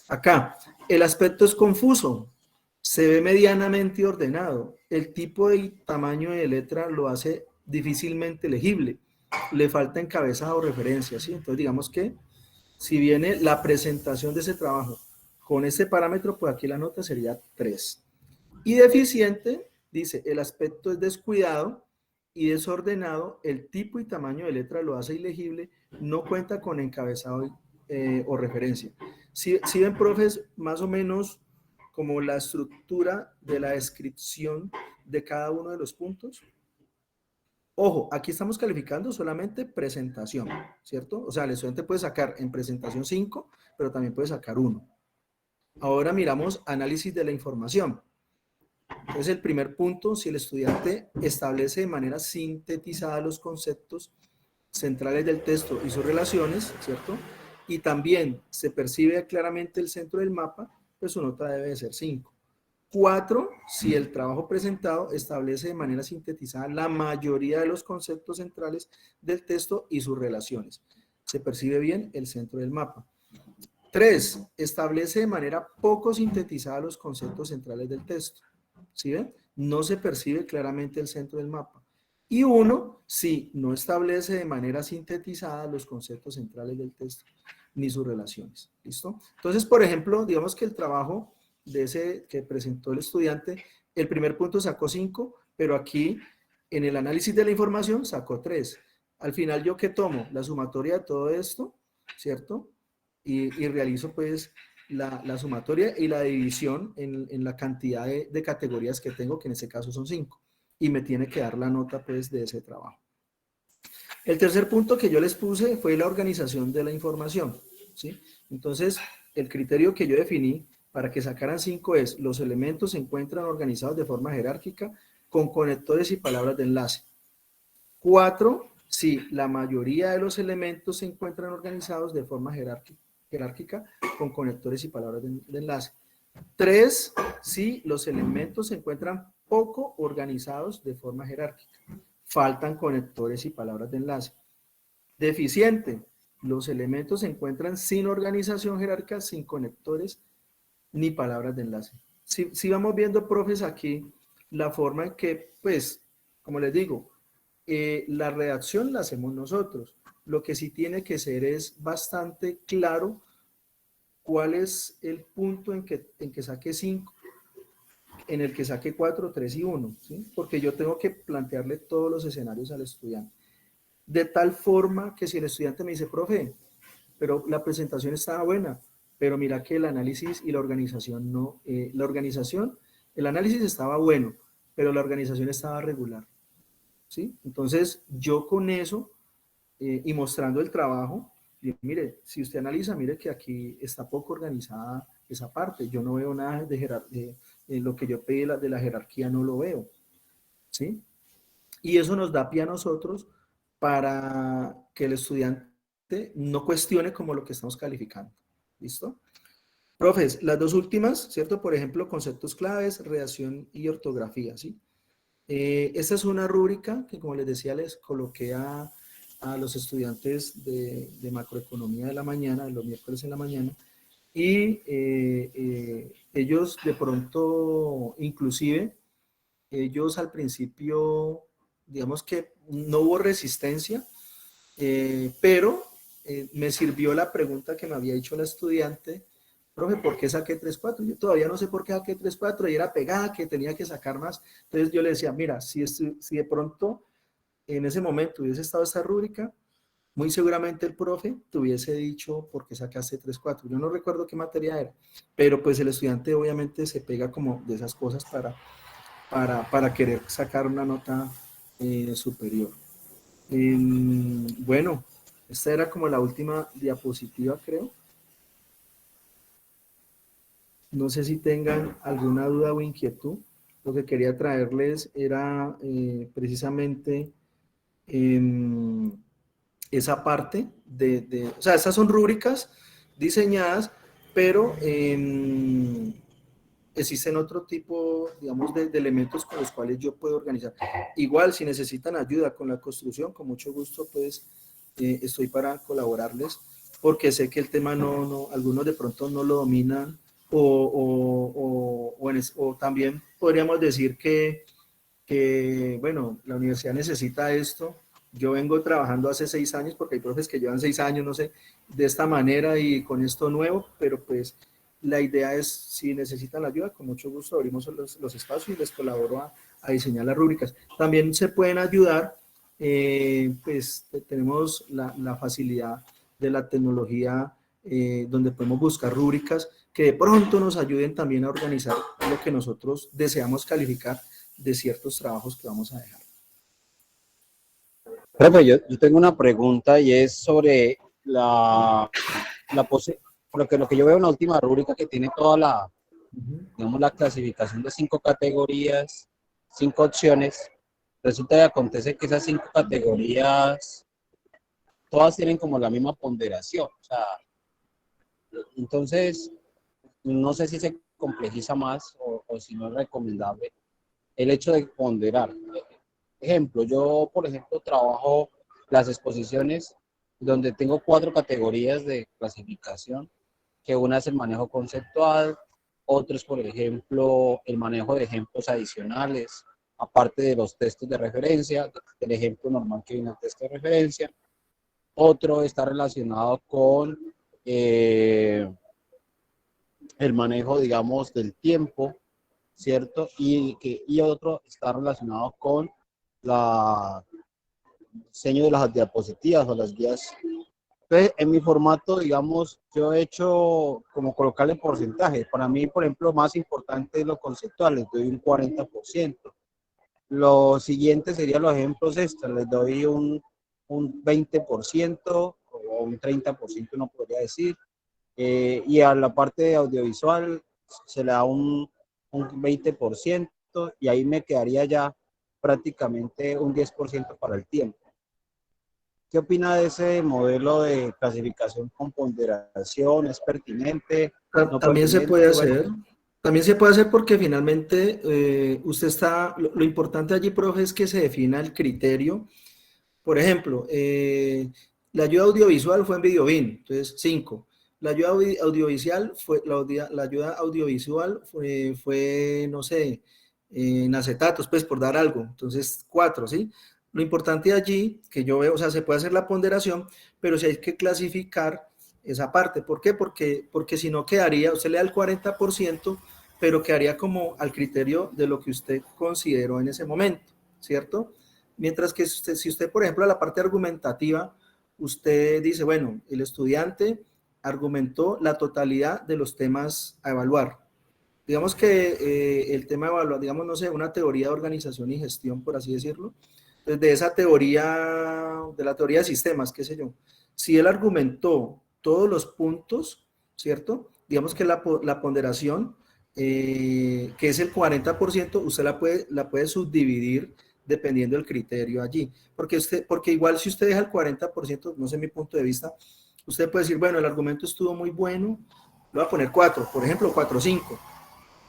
[SPEAKER 2] Acá, el aspecto es confuso, se ve medianamente ordenado, el tipo y tamaño de letra lo hace difícilmente legible, le falta encabezado o referencia, ¿sí? Entonces digamos que si viene la presentación de ese trabajo con este parámetro, pues aquí la nota sería 3. Y deficiente, dice, el aspecto es descuidado y desordenado, el tipo y tamaño de letra lo hace ilegible, no cuenta con encabezado o referencia. Si ven, profes, más o menos como la estructura de la descripción de cada uno de los puntos. Ojo, aquí estamos calificando solamente presentación, ¿cierto? O sea, el estudiante puede sacar en presentación 5, pero también puede sacar 1. Ahora miramos análisis de la información. Entonces, el primer punto, si el estudiante establece de manera sintetizada los conceptos centrales del texto y sus relaciones, ¿cierto? Y también se percibe claramente el centro del mapa, pues su nota debe de ser 5. 4, si el trabajo presentado establece de manera sintetizada la mayoría de los conceptos centrales del texto y sus relaciones. Se percibe bien el centro del mapa. 3, establece de manera poco sintetizada los conceptos centrales del texto. ¿Sí ven? No se percibe claramente el centro del mapa. Y 1, sí, no establece de manera sintetizada los conceptos centrales del texto. ni sus relaciones. ¿Listo? Entonces, por ejemplo, digamos que el trabajo de ese que presentó el estudiante, el primer punto sacó 5, pero aquí en el análisis de la información sacó 3. Al final, ¿yo qué tomo? La sumatoria de todo esto, ¿cierto? Y realizo pues la sumatoria y la división en la cantidad de categorías que tengo, que en este caso son 5. Y me tiene que dar la nota pues de ese trabajo. El tercer punto que yo les puse fue la organización de la información, ¿sí? Entonces, el criterio que yo definí para que sacaran 5 es: los elementos se encuentran organizados de forma jerárquica con conectores y palabras de enlace. 4, sí, la mayoría de los elementos se encuentran organizados de forma jerárquica con conectores y palabras de enlace. 3, sí, los elementos se encuentran poco organizados de forma jerárquica. Faltan conectores y palabras de enlace. Deficiente, los elementos se encuentran sin organización jerárquica, sin conectores ni palabras de enlace. Si vamos viendo, profes, aquí la forma en que, pues, como les digo, la redacción la hacemos nosotros. Lo que sí tiene que ser es bastante claro cuál es el punto en que saque 5, en el que saque 4, 3 y 1, ¿sí? Porque yo tengo que plantearle todos los escenarios al estudiante. De tal forma que si el estudiante me dice, profe, pero la presentación estaba buena, pero mira que el análisis y la organización no, el análisis estaba bueno, pero la organización estaba regular, ¿sí? Entonces, yo con eso y mostrando el trabajo, mire, si usted analiza, mire que aquí está poco organizada esa parte, yo no veo nada de lo que yo pedí de la jerarquía, no lo veo, ¿sí? Y eso nos da pie a nosotros para que el estudiante no cuestione como lo que estamos calificando. ¿Listo? Profes, las dos últimas, ¿cierto? Por ejemplo, conceptos claves, redacción y ortografía, ¿sí? Esta es una rúbrica que, como les decía, les coloqué a los estudiantes de macroeconomía de la mañana, de los miércoles en la mañana, y ellos de pronto, inclusive, ellos al principio, digamos que no hubo resistencia, pero me sirvió la pregunta que me había hecho la estudiante, profe, ¿por qué saqué 3.4? Yo todavía no sé por qué saqué 3.4 y era pegada que tenía que sacar más. Entonces yo le decía, mira, si de pronto en ese momento hubiese estado esta rúbrica, muy seguramente el profe te hubiese dicho por qué sacaste 3.4. Yo no recuerdo qué materia era, pero pues el estudiante obviamente se pega como de esas cosas para querer sacar una nota superior. Bueno, esta era como la última diapositiva, creo. No sé si tengan alguna duda o inquietud. Lo que quería traerles era precisamente esa parte o sea, estas son rúbricas diseñadas, pero existen otro tipo, digamos, de elementos con los cuales yo puedo organizar. Igual, si necesitan ayuda con la construcción, con mucho gusto, pues estoy para colaborarles, porque sé que el tema algunos de pronto no lo dominan, o también podríamos decir que, bueno, la universidad necesita esto. Yo vengo trabajando hace 6 años, porque hay profes que llevan 6 años, no sé, de esta manera y con esto nuevo, pero pues la idea es, si necesitan la ayuda, con mucho gusto abrimos los espacios y les colaboro a diseñar las rúbricas. También se pueden ayudar, pues tenemos la facilidad de la tecnología, donde podemos buscar rúbricas que de pronto nos ayuden también a organizar lo que nosotros deseamos calificar de ciertos trabajos que vamos a dejar.
[SPEAKER 4] Profe, yo tengo una pregunta y es sobre lo que yo veo en la última rúbrica, que tiene toda digamos, la clasificación de 5 categorías, 5 opciones. Resulta que acontece que esas 5 categorías todas tienen como la misma ponderación. O sea, entonces, no sé si se complejiza más o si no es recomendable el hecho de ponderar. Ejemplo, yo, por ejemplo, trabajo las exposiciones donde tengo 4 categorías de clasificación, que una es el manejo conceptual, otro es, por ejemplo, el manejo de ejemplos adicionales, aparte de los textos de referencia, del ejemplo normal que viene al texto de referencia. Otro está relacionado con el manejo, digamos, del tiempo, ¿cierto? Y otro está relacionado con la diseño de las diapositivas o las guías. Entonces, en mi formato, digamos, yo he hecho como colocarle porcentajes. Para mí, por ejemplo, lo más importante es lo conceptual, les doy un 40%. Lo siguiente serían los ejemplos extras, les doy un 20% o un 30%, no podría decir. Y a la parte de audiovisual se le da un 20% y ahí me quedaría ya prácticamente un 10% para el tiempo. ¿Qué opina de ese modelo de clasificación con ponderación? ¿Es pertinente? ¿No
[SPEAKER 2] También se puede
[SPEAKER 4] pertinente? Bueno,
[SPEAKER 2] hacer. También se puede hacer porque finalmente usted está, lo importante allí, profe, es que se defina el criterio. Por ejemplo, la ayuda audiovisual fue en Videobeam, entonces 5. La ayuda audiovisual fue, la ayuda audiovisual fue, no sé, en acetatos, pues por dar algo, entonces 4, ¿sí? Lo importante allí, que yo veo, o sea, se puede hacer la ponderación, pero si hay que clasificar esa parte. ¿Por qué? Porque si no quedaría, usted le da el 40%, pero quedaría como al criterio de lo que usted consideró en ese momento, ¿cierto? Mientras que si usted, por ejemplo, a la parte argumentativa, usted dice, bueno, el estudiante argumentó la totalidad de los temas a evaluar. Digamos que el tema de evaluar, digamos, no sé, una teoría de organización y gestión, por así decirlo, desde esa teoría, de la teoría de sistemas, qué sé yo, si él argumentó todos los puntos, ¿cierto? Digamos que la ponderación, que es el 40%, usted la puede subdividir dependiendo del criterio allí. Porque igual si usted deja el 40%, no sé mi punto de vista, usted puede decir, bueno, el argumento estuvo muy bueno, le voy a poner 4, por ejemplo, 4 o 5.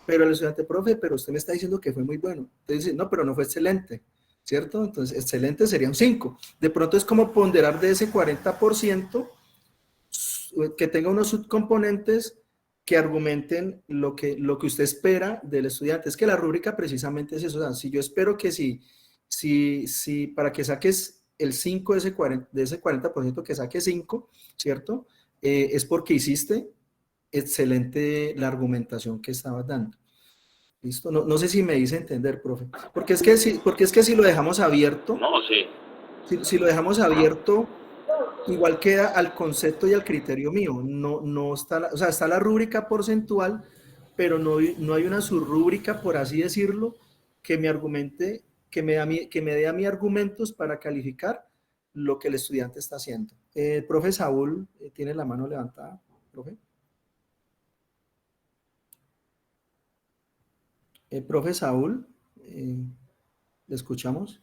[SPEAKER 2] Pero el estudiante, profe, pero usted me está diciendo que fue muy bueno. Entonces dice, no, pero no fue excelente, ¿cierto? Entonces, excelente sería un 5. De pronto es como ponderar de ese 40% que tenga unos subcomponentes que argumenten lo que usted espera del estudiante. Es que la rúbrica precisamente es eso. O sea, si yo espero que si para que saques el 5 de ese 40% que saque 5, ¿cierto? Es porque hiciste excelente la argumentación que estabas dando. ¿Listo? No, no sé si me hice entender, profe. Porque es que si lo dejamos abierto,
[SPEAKER 5] No, sí.
[SPEAKER 2] si lo dejamos abierto, igual queda al concepto y al criterio mío. No, no está, o sea, está la rúbrica porcentual, pero no hay una subrúbrica, por así decirlo, que me argumente, que me dé a mí argumentos para calificar lo que el estudiante está haciendo. Profe Saúl, tiene la mano levantada, profe. Profe Saúl, ¿le escuchamos?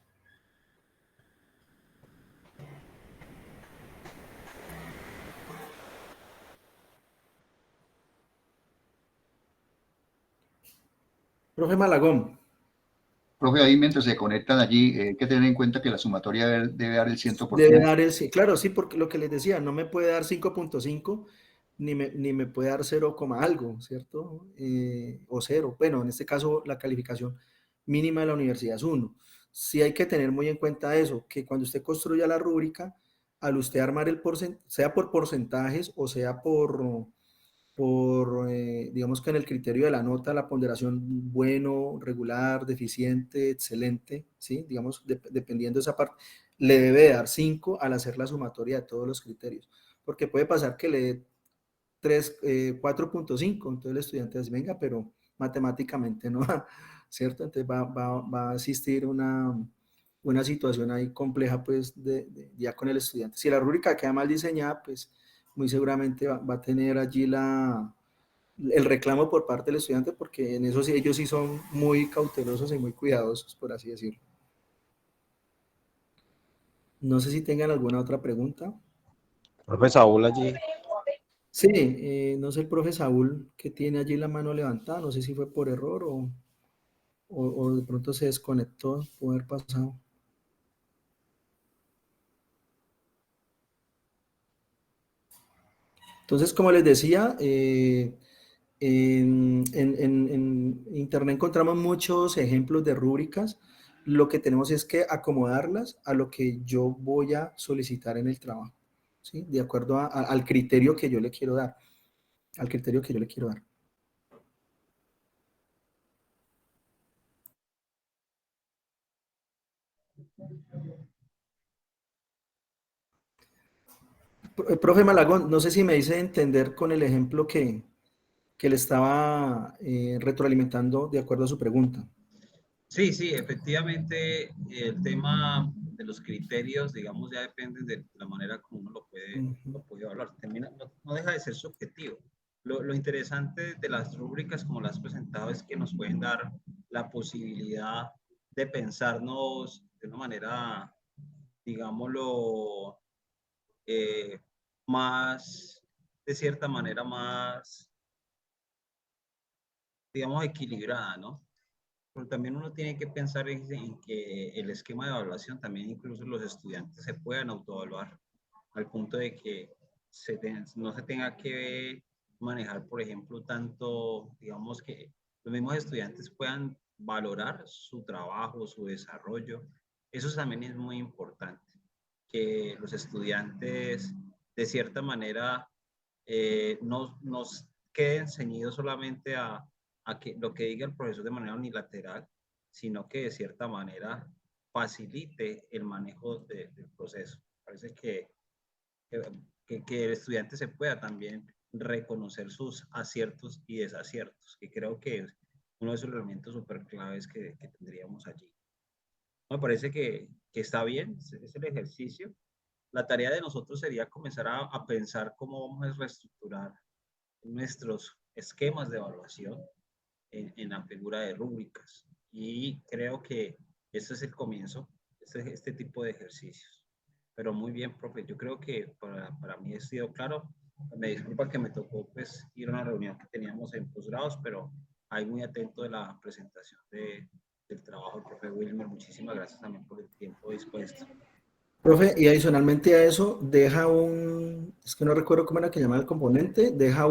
[SPEAKER 2] Profe Malagón.
[SPEAKER 3] Profe, ahí mientras se conectan allí, hay que tener en cuenta que la sumatoria debe dar el 100%.
[SPEAKER 2] Debe dar el sí. Claro, sí, porque lo que les decía, no me puede dar 5.5 ni me puede dar 0, algo, ¿cierto? O 0. Bueno, en este caso la calificación mínima de la universidad es 1. Sí hay que tener muy en cuenta eso, que cuando usted construya la rúbrica, al usted armar el porcentaje, sea por porcentajes o sea digamos que en el criterio de la nota, la ponderación bueno, regular, deficiente, excelente, ¿sí? Digamos, dependiendo de esa parte, le debe dar 5 al hacer la sumatoria de todos los criterios, porque puede pasar que le dé 4.5, entonces el estudiante dice, venga, pero matemáticamente no, ¿cierto? Entonces va a existir una situación ahí compleja, pues, ya con el estudiante. Si la rúbrica queda mal diseñada, pues, muy seguramente va a tener allí el reclamo por parte del estudiante, porque en eso sí, ellos sí son muy cautelosos y muy cuidadosos, por así decirlo. No sé si tengan alguna otra pregunta.
[SPEAKER 4] profe Saúl allí.
[SPEAKER 2] Sí, no sé el profe Saúl que tiene allí la mano levantada, no sé si fue por error o de pronto se desconectó, puede haber pasado. Entonces, como les decía, en Internet encontramos muchos ejemplos de rúbricas. Lo que tenemos es que acomodarlas a lo que yo voy a solicitar en el trabajo. ¿sí? De acuerdo al criterio que yo le quiero dar, al criterio que yo le quiero dar. Profe Malagón, no sé si me hice entender con el ejemplo que le estaba retroalimentando de acuerdo a su pregunta.
[SPEAKER 1] Sí, sí, efectivamente el tema de los criterios, digamos, ya depende de la manera como uno lo puede evaluar. No deja de ser subjetivo. Lo interesante de las rúbricas como las has presentado es que nos pueden dar la posibilidad de pensarnos de una manera, digámoslo, eh, más, de cierta manera, más, digamos, equilibrada, ¿no? Pero también uno tiene que pensar en que el esquema de evaluación también incluso los estudiantes se puedan autoevaluar al punto de que no se tenga que manejar, por ejemplo, tanto, digamos que los mismos estudiantes puedan valorar su trabajo, su desarrollo. Eso también es muy importante, que los estudiantes de cierta manera no nos queden ceñidos solamente a que lo que diga el profesor de manera unilateral, sino que de cierta manera facilite el manejo del proceso. Parece que el estudiante se pueda también reconocer sus aciertos y desaciertos, que creo que es uno de esos elementos súper claves que tendríamos allí. Me parece que está bien, es el ejercicio. La tarea de nosotros sería comenzar a pensar cómo vamos a reestructurar nuestros esquemas de evaluación en la figura de rúbricas. Y creo que este es el comienzo, este tipo de ejercicios. Pero muy bien, profe, yo creo que para mí ha sido claro. Me disculpa que me tocó pues ir a una reunión que teníamos en posgrados, pero ahí muy atento de la presentación del trabajo del profe Wilmer. Muchísimas gracias también por el tiempo dispuesto.
[SPEAKER 2] Profe, y adicionalmente a eso, deja es que no recuerdo cómo era que llamaba el componente, deja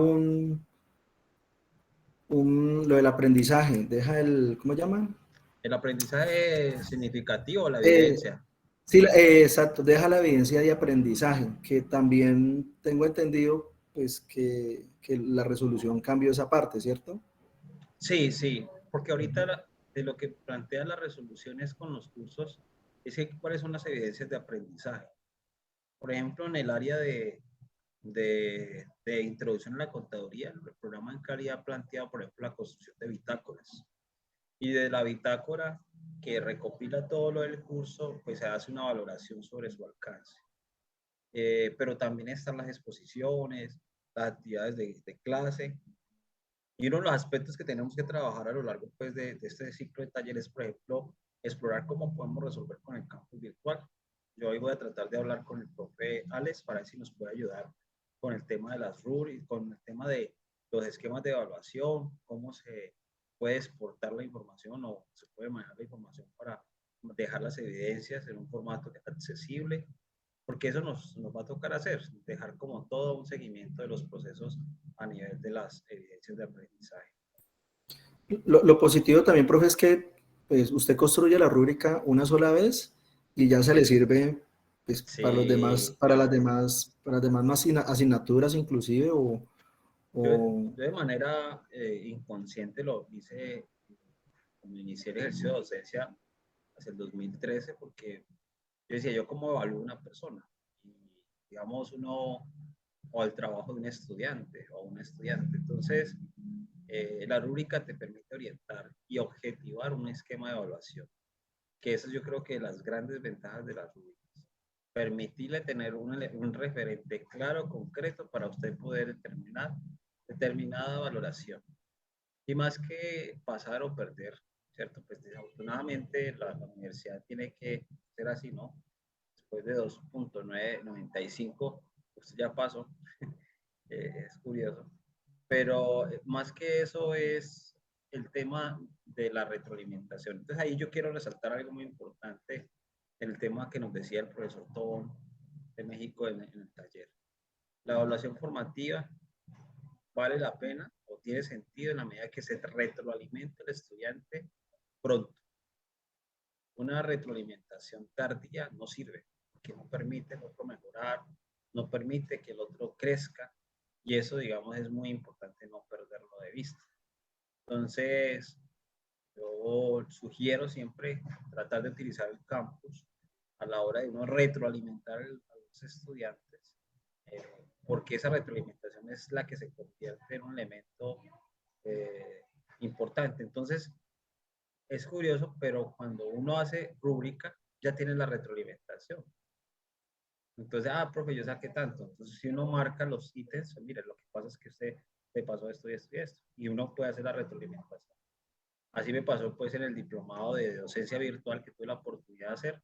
[SPEAKER 2] lo del aprendizaje, deja ¿cómo llaman?
[SPEAKER 1] El aprendizaje significativo, la
[SPEAKER 2] Eh,
[SPEAKER 1] evidencia.
[SPEAKER 2] sí, exacto, deja la evidencia de aprendizaje, que también tengo entendido, pues, que la resolución cambió esa parte, ¿cierto?
[SPEAKER 1] Sí, sí, porque ahorita de lo que plantean las resoluciones con los cursos es que cuáles son las evidencias de aprendizaje. Por ejemplo, en el área de introducción a la contaduría, el programa en calidad plantea, por ejemplo, la construcción de bitácoras. Y de la bitácora que recopila todo lo del curso, pues se hace una valoración sobre su alcance. Pero también están las exposiciones, las actividades de clase. Y uno de los aspectos que tenemos que trabajar a lo largo pues, de este ciclo de talleres, por ejemplo, explorar cómo podemos resolver con el campus virtual. Yo hoy voy a tratar de hablar con el profe Alex para ver si nos puede ayudar con el tema de las RUR y con el tema de los esquemas de evaluación, cómo se puede exportar la información o se puede manejar la información para dejar las evidencias en un formato accesible, porque eso nos va a tocar hacer, dejar como todo un seguimiento de los procesos a nivel de las evidencias de aprendizaje.
[SPEAKER 2] Lo positivo también, profe, es que pues, usted construye la rúbrica una sola vez y ya se le sirve pues, para los demás,
[SPEAKER 1] Sí,
[SPEAKER 2] para las demás asignaturas inclusive
[SPEAKER 1] yo,
[SPEAKER 2] o
[SPEAKER 1] yo de manera inconsciente lo hice, como inicié el ejercicio de docencia hacia el 2013, porque yo decía, yo cómo evalúo una persona. Y digamos, uno, o el trabajo de un estudiante o un estudiante. Entonces, la rúbrica te permite orientar y objetivar un esquema de evaluación, que eso yo creo que las grandes ventajas de las rúbricas. Permitirle tener un referente claro, concreto, para usted poder determinar determinada valoración. Y más que pasar o perder, ¿cierto? Pues desafortunadamente la universidad tiene que ser así, ¿no? Después de 2.995, usted ya pasó, es curioso. Pero más que eso es el tema de la retroalimentación. Entonces ahí yo quiero resaltar algo muy importante, el tema que nos decía el profesor Tobón de México en el taller. La evaluación formativa vale la pena o tiene sentido en la medida que se retroalimente el estudiante pronto. Una retroalimentación tardía no sirve, porque no permite el otro mejorar, no permite que el otro crezca y eso, digamos, es muy importante no perderlo de vista. Entonces, yo sugiero siempre tratar de utilizar el campus a la hora de uno retroalimentar a los estudiantes, porque esa retroalimentación es la que se convierte en un elemento importante. Entonces, es curioso, pero cuando uno hace rúbrica, ya tiene la retroalimentación. Entonces, profe, yo saqué tanto. Entonces, si uno marca los ítems, mire, lo que pasa es que usted le pasó esto y esto y esto. Y uno puede hacer la retroalimentación. Así me pasó, pues, en el diplomado de docencia virtual que tuve la oportunidad de hacer,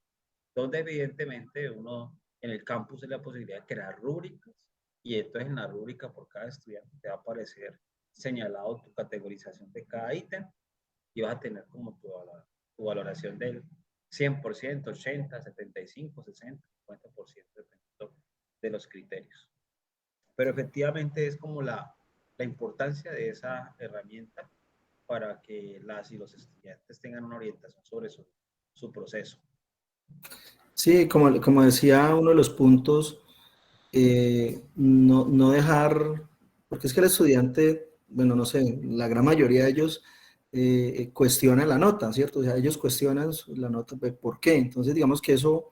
[SPEAKER 1] donde evidentemente uno en el campus tiene la posibilidad de crear rúbricas y entonces en la rúbrica por cada estudiante te va a aparecer señalado tu categorización de cada ítem y vas a tener como tu valoración del 100%, 80, 75, 60, 50%, dependiendo de los criterios. Pero efectivamente es como la importancia de esa herramienta para que las y los estudiantes tengan una orientación sobre su proceso.
[SPEAKER 2] Sí, como decía uno de los puntos, no dejar, porque es que el estudiante, bueno, no sé, la gran mayoría de ellos cuestionan la nota, ¿cierto? O sea, ellos cuestionan la nota, ¿por qué? Entonces, digamos que eso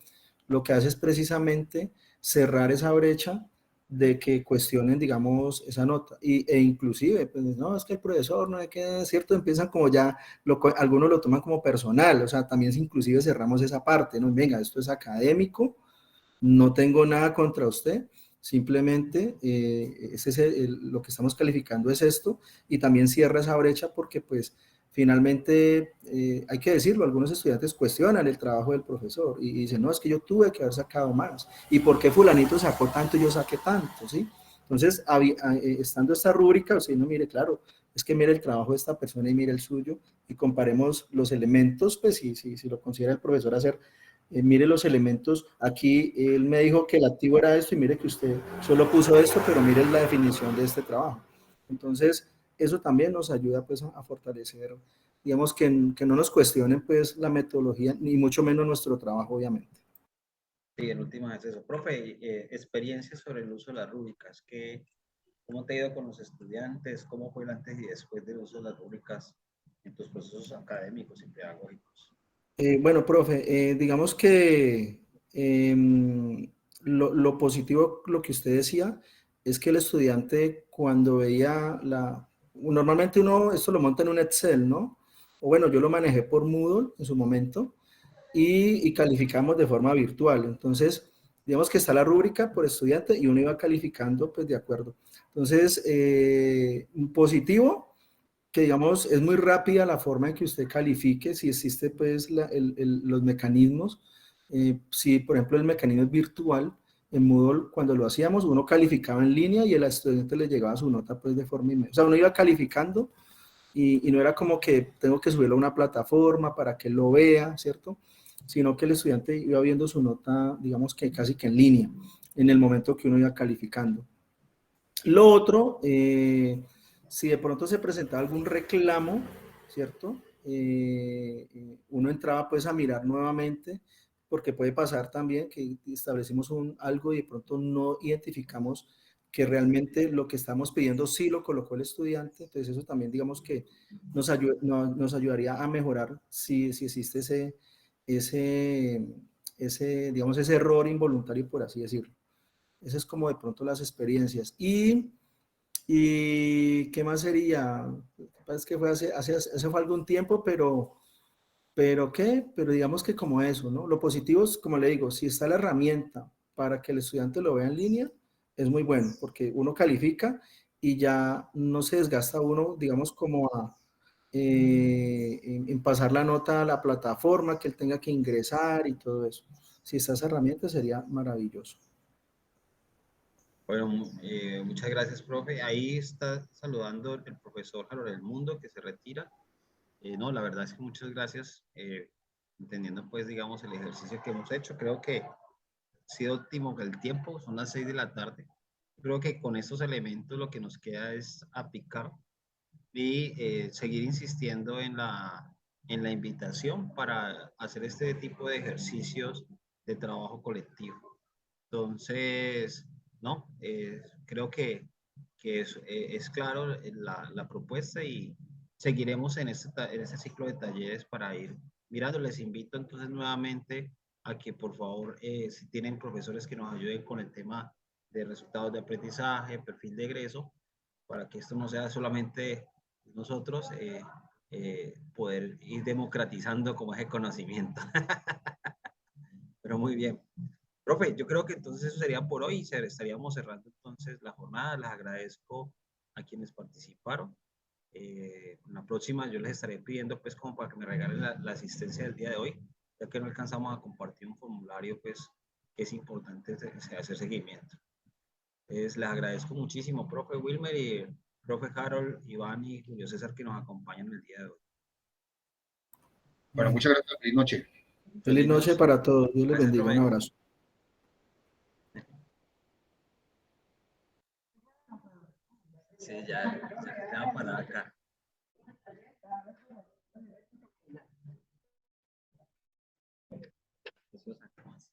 [SPEAKER 2] lo que hace es precisamente cerrar esa brecha de que cuestionen, digamos, esa nota. E inclusive, pues, no, es que el profesor, no es que, ¿cierto? Empiezan como ya, algunos lo toman como personal, o sea, también inclusive cerramos esa parte, ¿no? Venga, esto es académico, no tengo nada contra usted, simplemente lo que estamos calificando es esto, y también cierra esa brecha porque pues finalmente hay que decirlo, algunos estudiantes cuestionan el trabajo del profesor y dicen, no, es que yo tuve que haber sacado más, y por qué fulanito sacó tanto y yo saqué tanto, ¿sí? Entonces, estando esta rúbrica, usted no mire, claro, es que mire el trabajo de esta persona y mire el suyo, y comparemos los elementos, pues si lo considera el profesor hacer, mire los elementos, aquí él me dijo que el activo era esto y mire que usted solo puso esto, pero mire la definición de este trabajo. Entonces, eso también nos ayuda pues a fortalecer, digamos que no nos cuestionen pues la metodología, ni mucho menos nuestro trabajo, obviamente.
[SPEAKER 1] Sí, en última es eso. Profe, experiencias sobre el uso de las rúbricas. ¿Cómo te ha ido con los estudiantes? ¿Cómo fue el antes y después del uso de las rúbricas en tus procesos académicos y pedagógicos?
[SPEAKER 2] Bueno, profe, digamos que lo positivo, lo que usted decía, es que el estudiante cuando veía normalmente uno esto lo monta en un Excel, ¿no? O bueno, yo lo manejé por Moodle en su momento y calificamos de forma virtual. Entonces, digamos que está la rúbrica por estudiante y uno iba calificando pues de acuerdo. Entonces, positivo, que digamos es muy rápida la forma en que usted califique, si existe pues los mecanismos, si por ejemplo el mecanismo es virtual, en Moodle cuando lo hacíamos uno calificaba en línea y el estudiante le llegaba su nota pues de forma inmediata, o sea uno iba calificando y no era como que tengo que subirlo a una plataforma para que lo vea, ¿cierto? Sino que el estudiante iba viendo su nota, digamos que casi que en línea, en el momento que uno iba calificando. Lo otro, si de pronto se presentaba algún reclamo, ¿cierto? Uno entraba pues a mirar nuevamente, porque puede pasar también que establecimos algo y de pronto no identificamos que realmente lo que estamos pidiendo sí lo colocó el estudiante, entonces eso también digamos que nos ayudaría a mejorar si existe digamos, ese error involuntario, por así decirlo. Ese es como de pronto las experiencias. ¿Y qué más sería? Es que fue hace fue algún tiempo, pero ¿qué? Pero digamos que como eso, ¿no? Lo positivo es, como le digo, si está la herramienta para que el estudiante lo vea en línea, es muy bueno, porque uno califica y ya no se desgasta uno, digamos, como en pasar la nota a la plataforma, que él tenga que ingresar y todo eso. Si está esa herramienta sería maravilloso.
[SPEAKER 1] Bueno, muchas gracias, profe. Ahí está saludando el profesor Harold del Mundo, que se retira. No, la verdad es que muchas gracias, entendiendo pues, digamos, el ejercicio que hemos hecho. Creo que ha sido óptimo el tiempo, son las 6 de la tarde. Creo que con estos elementos lo que nos queda es aplicar y seguir insistiendo en la invitación para hacer este tipo de ejercicios de trabajo colectivo. Entonces, ¿no? Creo que es claro la propuesta y seguiremos en este ciclo de talleres para ir mirando. Les invito entonces nuevamente a que por favor, si tienen profesores que nos ayuden con el tema de resultados de aprendizaje, perfil de egreso, para que esto no sea solamente nosotros, poder ir democratizando como ese conocimiento. Pero muy bien. Profe, yo creo que entonces eso sería por hoy. Estaríamos cerrando entonces la jornada. Les agradezco a quienes participaron. En la próxima yo les estaré pidiendo pues como para que me regalen la asistencia del día de hoy, ya que no alcanzamos a compartir un formulario pues que es importante hacer seguimiento. Entonces les agradezco muchísimo, profe Wilmer y profe Harold, Iván y Julio César que nos acompañan el día de hoy.
[SPEAKER 3] Bueno, muchas gracias. Feliz noche.
[SPEAKER 2] Feliz noche para todos. Dios les
[SPEAKER 1] Gracias,
[SPEAKER 2] bendiga. Un
[SPEAKER 1] profe.
[SPEAKER 2] abrazo.
[SPEAKER 1] Sí, ya va para acá. Eso es acá más.